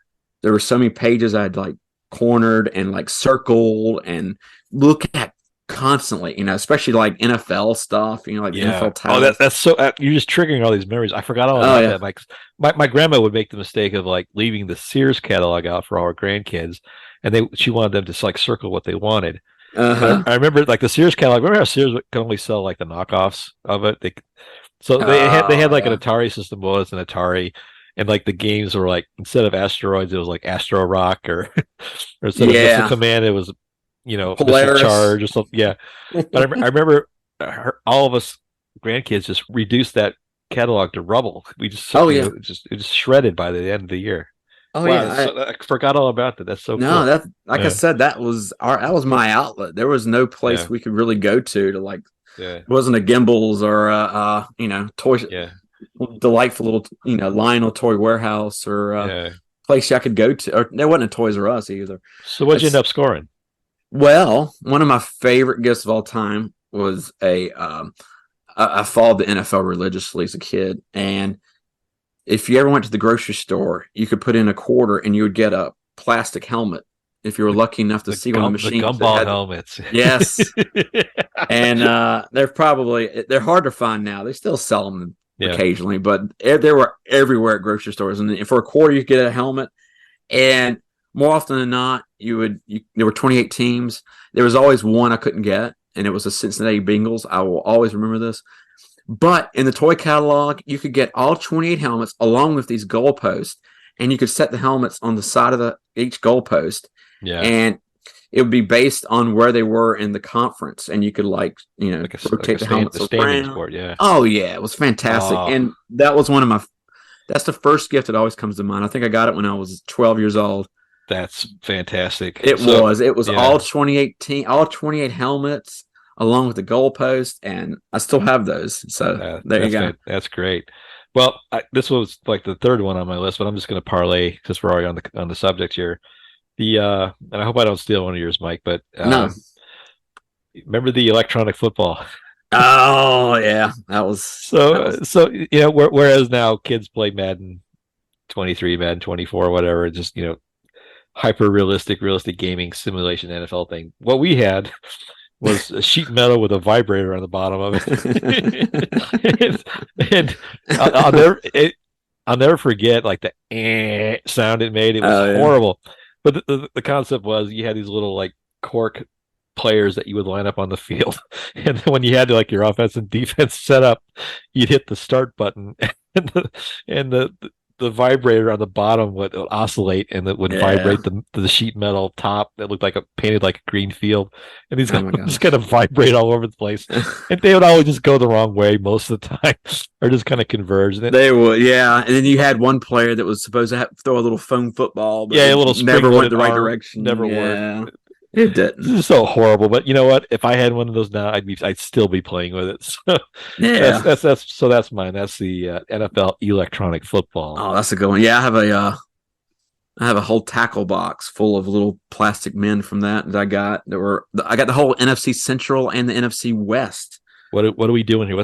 were so many pages I had like cornered and like circled and look at constantly. Especially like NFL stuff. Like NFL titles. That's so. You're just triggering all these memories. I forgot all about that. My grandma would make the mistake of like leaving the Sears catalog out for all her grandkids, and she wanted them to like circle what they wanted. I remember like the Sears catalog. Remember how Sears could only sell like the knockoffs of it? They had like an Atari system was an Atari, and like the games were like instead of Asteroids, it was like Astro Rock or instead of Missile Command, it was Missile Charge or something. Yeah, but I remember all of us grandkids just reduced that catalog to rubble. We just it just shredded by the end of the year. Oh wow, yeah, I forgot all about that. That's so cool. That I said, that was my outlet. There was no place we could really go to like. Yeah. It wasn't a Gimbals or toy. Yeah. Delightful little Lionel Toy Warehouse or place I could go to. Or there wasn't a Toys R Us either. So what'd you end up scoring? Well, one of my favorite gifts of all time was I followed the NFL religiously as a kid, and if you ever went to the grocery store, you could put in a quarter and you would get a plastic helmet. If you were lucky enough to see one of the machines, the gumball helmets. Yes, and they're hard to find now. They still sell them occasionally, but they were everywhere at grocery stores. And for a quarter, you could get a helmet. And more often than not, there were 28 teams. There was always one I couldn't get, and it was the Cincinnati Bengals. I will always remember this. But in the toy catalog, you could get all 28 helmets along with these goalposts, and you could set the helmets on the side of each goalpost. Yeah. And it would be based on where they were in the conference, and you could rotate the helmets around. Sport, yeah. Oh yeah, it was fantastic. And that was that's the first gift that always comes to mind. I think I got it when I was 12 years old. That's fantastic. It was all 28 helmets along with the goalpost, and I still have those. So there you go. That's great. Well, this was like the third one on my list, but I'm just going to parlay because we're already on the subject here. And I hope I don't steal one of yours, Mike. But no. Remember the electronic football? Oh yeah, that was whereas now kids play Madden 23, Madden 24, whatever, just hyper realistic gaming simulation NFL thing. What we had was a sheet metal with a vibrator on the bottom of it. and I'll never forget like the sound it made. It was horrible. But the concept was you had these little like cork players that you would line up on the field, and then when you had like your offense and defense set up, you'd hit the start button, and the vibrator on the bottom would oscillate, and it would vibrate the sheet metal top that looked like painted like a green field, and these guys just kind of vibrate all over the place, and they would always just go the wrong way most of the time, or just kind of converge. They would, and then you had one player that was supposed to throw a little foam football, but a little never went the right direction. Never worked. It This didn't. is so horrible, but you know what? If I had one of those now, I'd still be playing with it. So Yeah. that's mine. That's the NFL electronic football. Oh, that's a good one. Yeah, I have a whole tackle box full of little plastic men from that I got. I got the whole NFC Central and the NFC West. What are we doing here?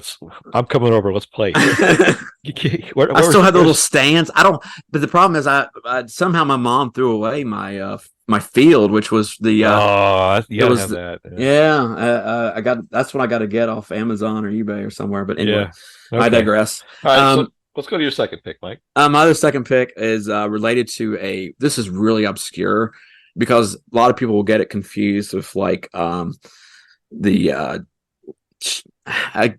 I'm coming over. Let's play. I still have the little stands. But the problem is, I somehow my mom threw away my field, which was the you gotta have that. that. Yeah, I got that's what I got to get off Amazon or eBay or somewhere. But anyway, yeah. Okay. I digress. All right, so let's go to your second pick, Mike. My other second pick is related to this is really obscure because a lot of people will get it confused with like the I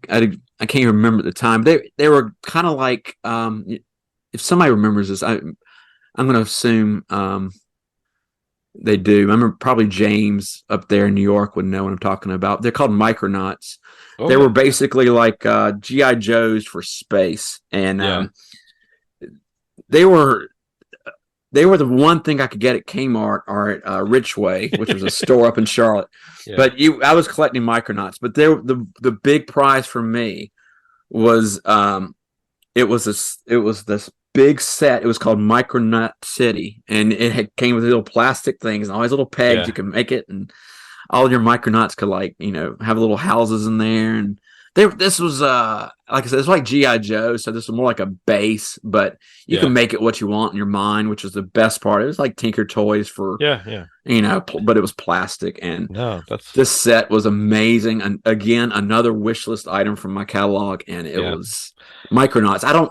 can't even remember the time. They were kind of like if somebody remembers this, I'm going to assume they do. I remember probably James up there in New York would know what I'm talking about. They're called Micronauts. They were basically like GI Joes for space, and they were the one thing I could get at Kmart or at Richway, which was a store up in Charlotte. Yeah. But I was collecting Micronauts. But the big prize for me was it was this big set. It was called Micronaut City, and came with little plastic things and all these little pegs you can make it, and all your Micronauts could have little houses in there. And this was like I said, it's like GI Joe, so this was more like a base, but you can make it what you want in your mind, which is the best part. It was like Tinker Toys for but it was plastic, and this set was amazing. And again, another wish list item from my catalog, and it was Micronauts.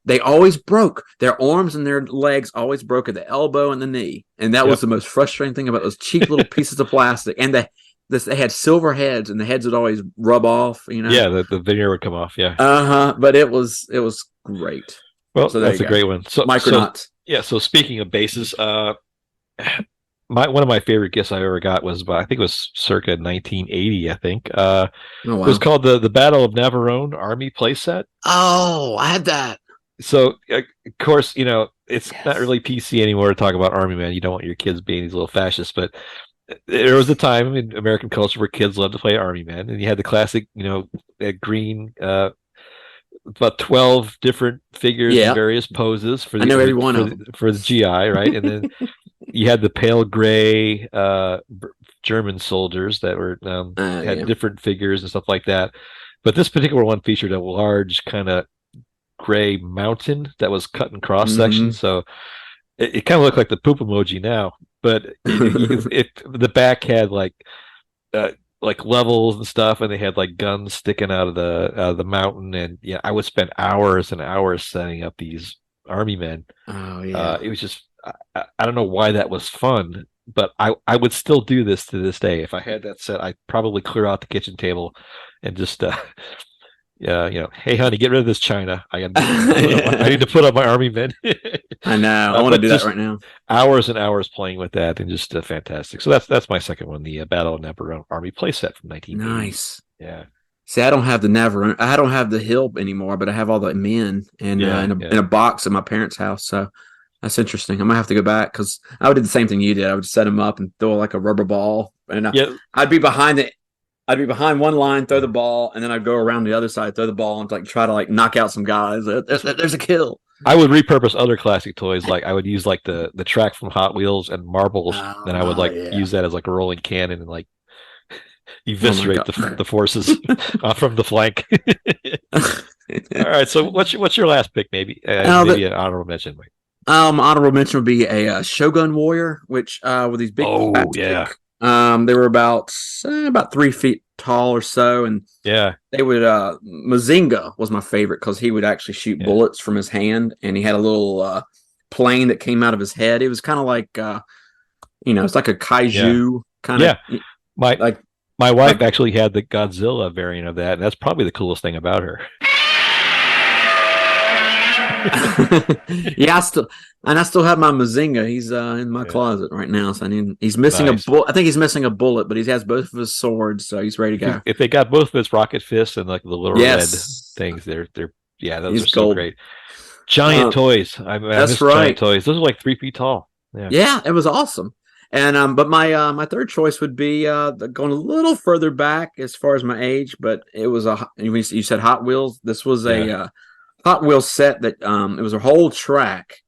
They always broke. Their arms and their legs always broke at the elbow and the knee, and that was the most frustrating thing about those cheap little pieces of plastic. And they had silver heads, and the heads would always rub off. Yeah, the veneer would come off. Yeah. But it was great. Well, so that's a great one. So Micronauts. So speaking of bases, one of my favorite gifts I ever got was I think it was circa 1980. I think it was called the Battle of Navarone Army playset. Oh, I had that. So of course, it's not really PC anymore to talk about Army Men. You don't want your kids being these little fascists, but there was a time in American culture where kids loved to play Army Men, and you had the classic, green, about 12 different figures in various poses for the GI, right? And then you had the pale gray German soldiers that were had different figures and stuff like that. But this particular one featured a large kind of gray mountain that was cut in cross section, so it kind of looked like the poop emoji now, but the back had like levels and stuff, and they had like guns sticking out of the mountain, and I would spend hours and hours setting up these Army Men. It was just I don't know why that was fun, but I would still do this to this day. If I had that set, I'd probably clear out the kitchen table and just hey honey, get rid of this china. I need to put up my Army Men. I know. I want to do that right now. Hours and hours playing with that, and just fantastic. So that's my second one, the Battle of Navarone Army playset from 1980. Nice. Yeah. See, I don't have the Navarone. I don't have the Hill anymore, but I have all the men in a box at my parents' house. So that's interesting. I might have to go back because I would do the same thing you did. I would set them up and throw like a rubber ball, and I'd be behind one line, throw the ball, and then I'd go around the other side, throw the ball, and try to knock out some guys. There's a kill. I would repurpose other classic toys. Like I would use like the track from Hot Wheels and marbles, and I would use that as like a rolling cannon and eviscerate the forces from the flank. All right, so what's your last pick? Maybe an honorable mention. Honorable mention would be a Shogun Warrior, which with these big. They were about 3 feet tall or so, and they would. Mazinga was my favorite because he would actually shoot bullets from his hand, and he had a little plane that came out of his head. It was kind of like, it's like a kaiju kind of. Yeah, my wife actually had the Godzilla variant of that, and that's probably the coolest thing about her. I still have my Mazinga. He's in my closet right now. So he's missing a bullet. I think he's missing a bullet, but he has both of his swords, so he's ready to go. If they got both of his rocket fists and like the little red things, they're those are so great. Giant toys. That's right. Giant toys. Those are like 3 feet tall. Yeah, it was awesome. And but my third choice would be going a little further back as far as my age, but it was you said Hot Wheels. This was a Hot Wheels set that it was a whole track,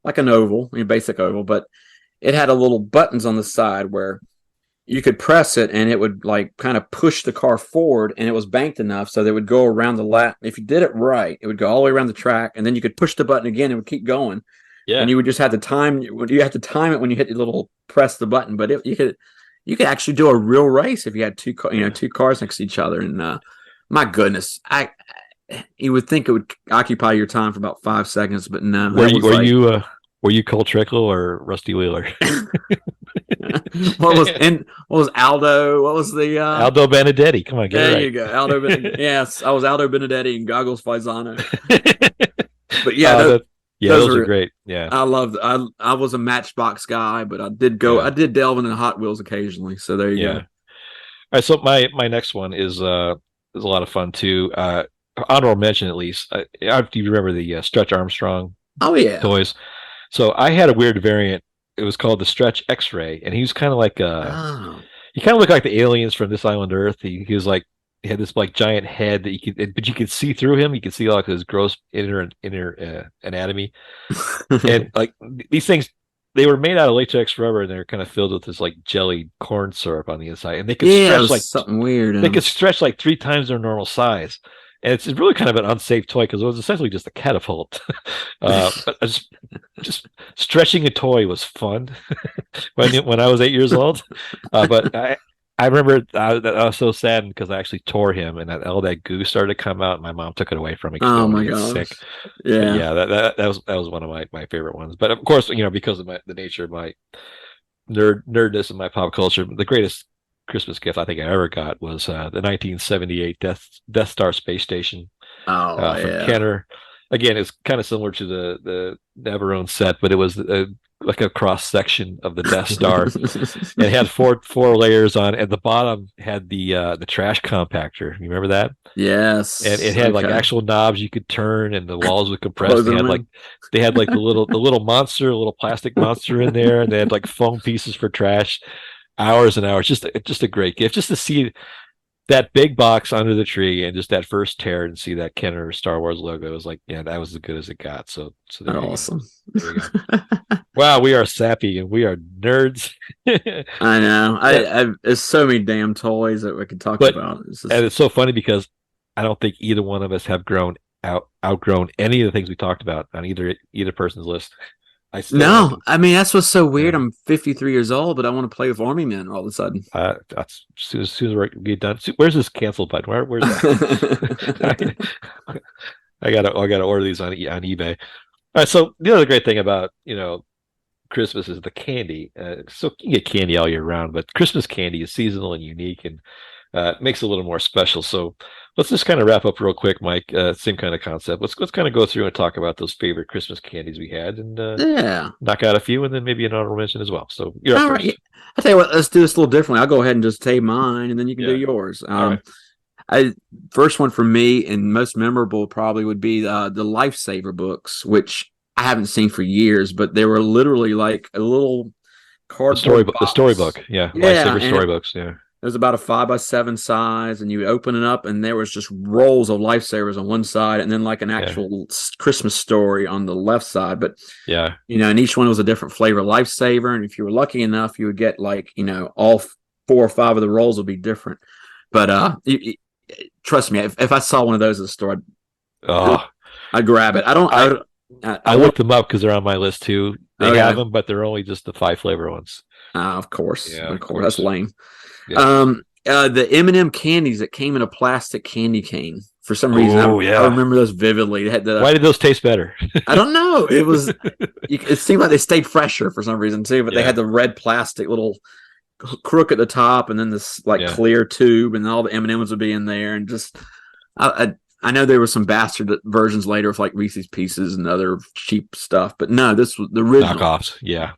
like an oval, basic oval, but it had a little buttons on the side where you could press it and it would like kind of push the car forward, and it was banked enough so that it would go around the lap. If you did it right, it would go all the way around the track, and then you could push the button again, it would keep going. Yeah. And you would just have to time. You have to time it when you hit the little press the button. But you could actually do a real race if you had two cars next to each other. And my goodness, you would think it would occupy your time for about 5 seconds, but no. Were you Cole Trickle or Rusty Wheeler? What was Aldo? What was the Aldo Benedetti? Come on, there right. you go. Aldo Benedetti. Yes, I was Aldo Benedetti and Goggles Faisano. But yeah. Those are great. Yeah, I loved. I was a Matchbox guy, but I did delve into Hot Wheels occasionally. So there you go. All right, so my next one is a lot of fun too. Honorable mention at least. Do you remember the Stretch Armstrong? Oh yeah, toys. So I had a weird variant. It was called the Stretch X-Ray, and he was kind of like he kind of looked like the aliens from This Island Earth. He was like. He had this like giant head that but you could see through him. You could see like his gross inner anatomy, and like these things, they were made out of latex rubber, and they're kind of filled with this like jelly corn syrup on the inside, and they could stretch like something weird. They could stretch like 3 times their normal size, and it's really kind of an unsafe toy because it was essentially just a catapult. But just stretching a toy was fun when I was 8 years old, but I remember I was so sad because I actually tore him, and all that goo started to come out, and my mom took it away from me. Oh my gosh! Sick. Yeah, that was one of my favorite ones. But of course, because of the nature of my nerdness and my pop culture, the greatest Christmas gift I think I ever got was the 1978 Death Star space station. From Kenner. Again, it's kind of similar to the Neverone set, but it was like a cross section of the Death Star. And it had four layers on, and the bottom had the trash compactor. You remember that? Yes. And it had like actual knobs you could turn, and the walls would compress. They had like the little plastic monster in there, and they had like foam pieces for trash. Hours and hours. Just a great gift. Just to see that big box under the tree and just that first tear and see that Kenner Star Wars logo, was like, yeah, that was as good as it got. So there awesome. There you go. Wow, we are sappy and we are nerds. I know. There's so many damn toys that we could talk about. And it's so funny because I don't think either one of us have outgrown any of the things we talked about on either person's list. No, I mean that's what's so weird. I'm 53 years old, but I want to play with Army Men all of a sudden. That's as soon as we get done. Where's this cancel button? Where's that? I gotta order these on eBay. All right. So the other great thing about Christmas is the candy. So you can get candy all year round, but Christmas candy is seasonal and unique, and makes it a little more special. So let's just kind of wrap up real quick, Mike. Same kind of concept. Let's kind of go through and talk about those favorite Christmas candies we had, and knock out a few, and then maybe an honorable mention as well. So you're up first. I'll tell you what. Let's do this a little differently. I'll go ahead and just say mine, and then you can do yours. All right. First one for me and most memorable probably would be the Lifesaver books, which I haven't seen for years, but they were literally like a little cardboard box. The storybook, Lifesaver storybooks, It was about a 5x7 size, and you would open it up, and there was just rolls of Lifesavers on one side, and then like an actual Christmas story on the left side. But and each one was a different flavor Lifesaver, and if you were lucky enough, you would get like all 4 or 5 of the rolls would be different. But trust me, if I saw one of those at the store, I'd grab it. I looked them up because they're on my list too. They have them, but they're only just the 5 flavor ones. Of course, that's lame. Yeah. The M&M candies that came in a plastic candy cane. For some reason, I remember those vividly. Why did those taste better? I don't know. It was. It seemed like they stayed fresher for some reason too. But they had the red plastic little crook at the top, and then this clear tube, and all the M&Ms would be in there. And just, I know there were some bastard versions later with like Reese's Pieces and other cheap stuff, but no, this was the original knockoffs. Yeah.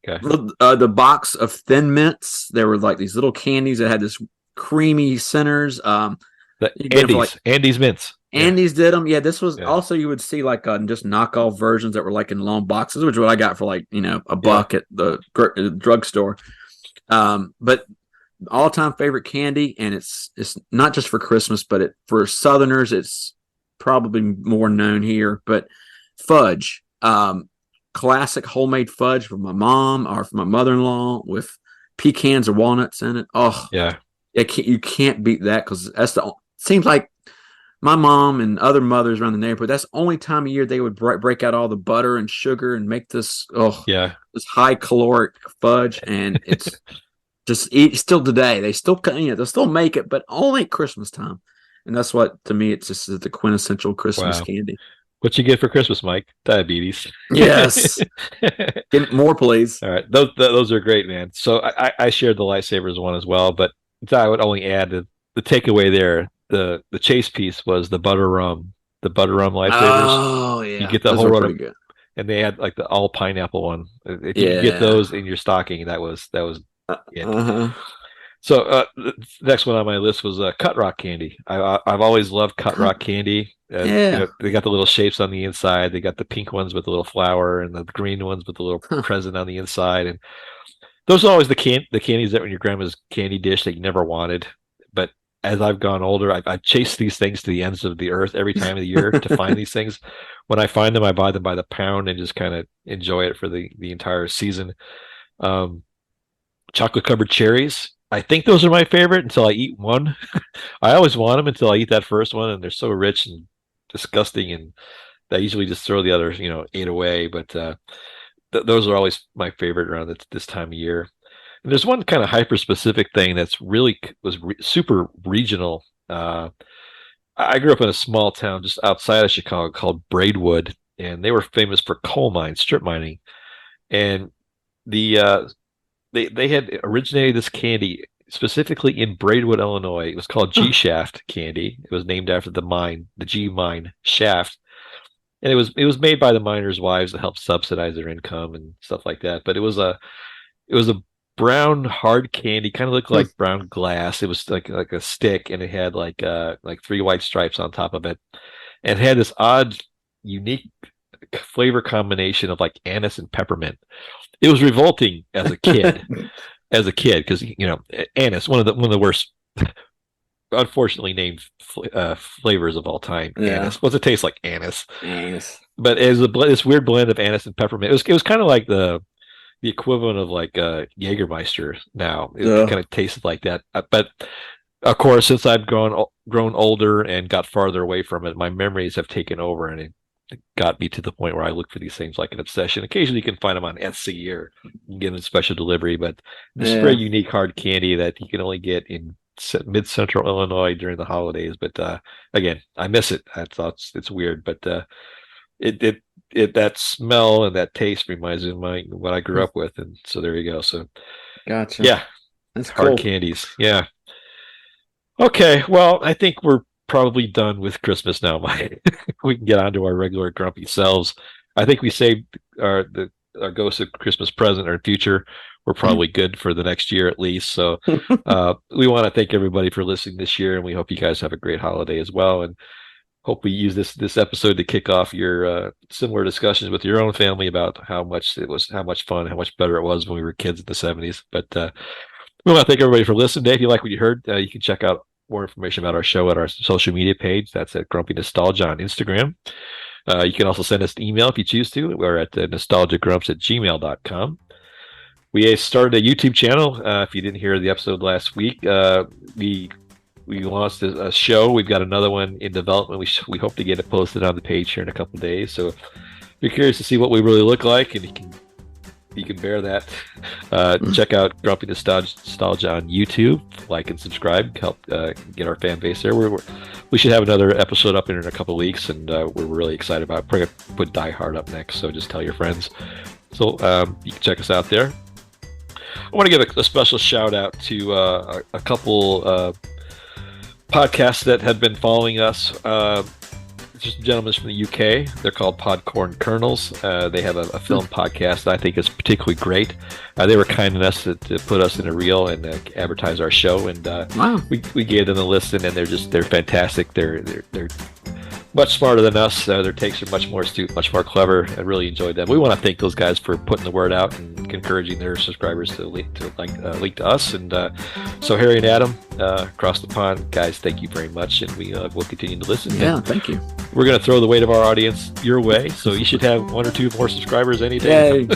The box of Thin Mints. There were like these little candies that had this creamy centers. Andes Mints. Andy's did them. Yeah, this was Yeah. also, you would see like just knockoff versions that were like in long boxes, which is what I got for like, a buck at the drugstore. But all-time favorite candy, and it's not just for Christmas, but for Southerners, it's probably more known here. But fudge, classic homemade fudge from my mom or from my mother-in-law with pecans or walnuts in it. Oh, Yeah. you can't beat that, because seems like my mom and other mothers around the neighborhood, that's the only time of year they would break out all the butter and sugar and make this this high caloric fudge, and it's just still today they still they'll still make it, but only at Christmas time, and that's what, to me, it's just the quintessential Christmas candy. What you get for Christmas, Mike? Diabetes. Yes. Get more, please. All right, those are great, man. So I shared the lightsabers one as well, but I would only add the takeaway there. The chase piece was the butter rum lightsabers. Oh yeah, you get the whole run, and they had like the all pineapple one. If you could get those in your stocking, that was it. So the next one on my list was Cut Rock candy. I've always loved Cut Rock candy. They got the little shapes on the inside. They got the pink ones with the little flower, and the green ones with the little present on the inside. And those are always the candies that were in your grandma's candy dish that you never wanted. But as I've gone older, I've chased these things to the ends of the earth every time of the year to find these things. When I find them, I buy them by the pound and just kind of enjoy it for the entire season. Chocolate covered cherries. I think those are my favorite until I eat one. I always want them until I eat that first one, and they're so rich and disgusting, and I usually just throw the other 8 away. But those are always my favorite around this time of year. And there's one kind of hyper specific thing that's really super regional. I grew up in a small town just outside of Chicago called Braidwood, and they were famous for coal mines, strip mining, and they had originated this candy specifically in Braidwood, Illinois. It was called G Shaft candy. It was named after the mine, the G mine shaft, and it was made by the miners' wives to help subsidize their income and stuff like that. But it was a brown hard candy, kind of looked like brown glass. It was like a stick, and it had like 3 white stripes on top of it, and it had this odd, unique flavor combination of like anise and peppermint. It was revolting as a kid, because anise, one of the worst, unfortunately named flavors of all time. Yeah. Anise. What's it taste like? Anise. But it was this weird blend of anise and peppermint. It was kind of like the equivalent of like Jägermeister now. It kind of tasted like that. But of course, since I've grown older and got farther away from it, my memories have taken over, and it got me to the point where I look for these things like an obsession. Occasionally you can find them on Etsy or you can get them in special delivery, but this very unique hard candy that you can only get in mid-central Illinois during the holidays. But again, I miss it. I thought it's weird, but it that smell and that taste reminds me of what I grew up with, and so there you go. So gotcha. Yeah, that's hard cool. candies. Yeah. Okay, well, I think we're probably done with Christmas now, Mike. We can get on to our regular grumpy selves. I think we saved our ghost of Christmas present or future. We're probably good for the next year at least. So we want to thank everybody for listening this year, and we hope you guys have a great holiday as well. And hope we use this episode to kick off your similar discussions with your own family about how much fun, how much better it was when we were kids in the 70s. But we want to thank everybody for listening. If you like what you heard, you can check out more information about our show at our social media page. That's at Grumpy Nostalgia on Instagram. You can also send us an email if you choose to. We're at nostalgiagrumps@gmail.com. We started a YouTube channel. If you didn't hear the episode last week, we launched a show. We've got another one in development. We hope to get it posted on the page here in a couple of days. So if you're curious to see what we really look like, and you can bear that, check out Grumpy Nostalgia on YouTube. Like and subscribe. Help get our fan base there. We should have another episode up in a couple of weeks, and we're really excited about it. We're going to put Die Hard up next, so just tell your friends. So you can check us out there. I want to give a special shout out to a couple podcasts that have been following us. Just gentlemen from the UK. They're called Podcorn Kernels. They have a film podcast that I think is particularly great. They were kind enough to put us in a reel and advertise our show, and wow. we gave them a listen, and they're fantastic. They're much smarter than us. Their takes are much more astute, much more clever. I really enjoyed them. We want to thank those guys for putting the word out and encouraging their subscribers to link to us. And so Harry and Adam across the pond, guys, thank you very much, and we will continue to listen. Yeah, thank you. We're going to throw the weight of our audience your way, so you should have 1 or 2 more subscribers any day. Yay.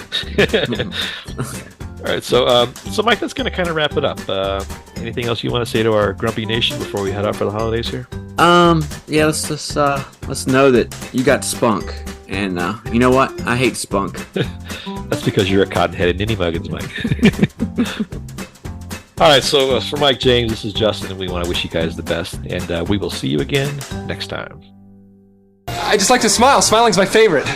All right, so Mike, that's going to kind of wrap it up. Anything else you want to say to our grumpy nation before we head out for the holidays here? Yeah, let's just let's know that you got spunk, and you know what? I hate spunk. That's because you're a cotton-headed ninny muggins, Mike. All right, so for Mike James, this is Justin, and we want to wish you guys the best, and we will see you again next time. I just like to smile. Smiling's my favorite.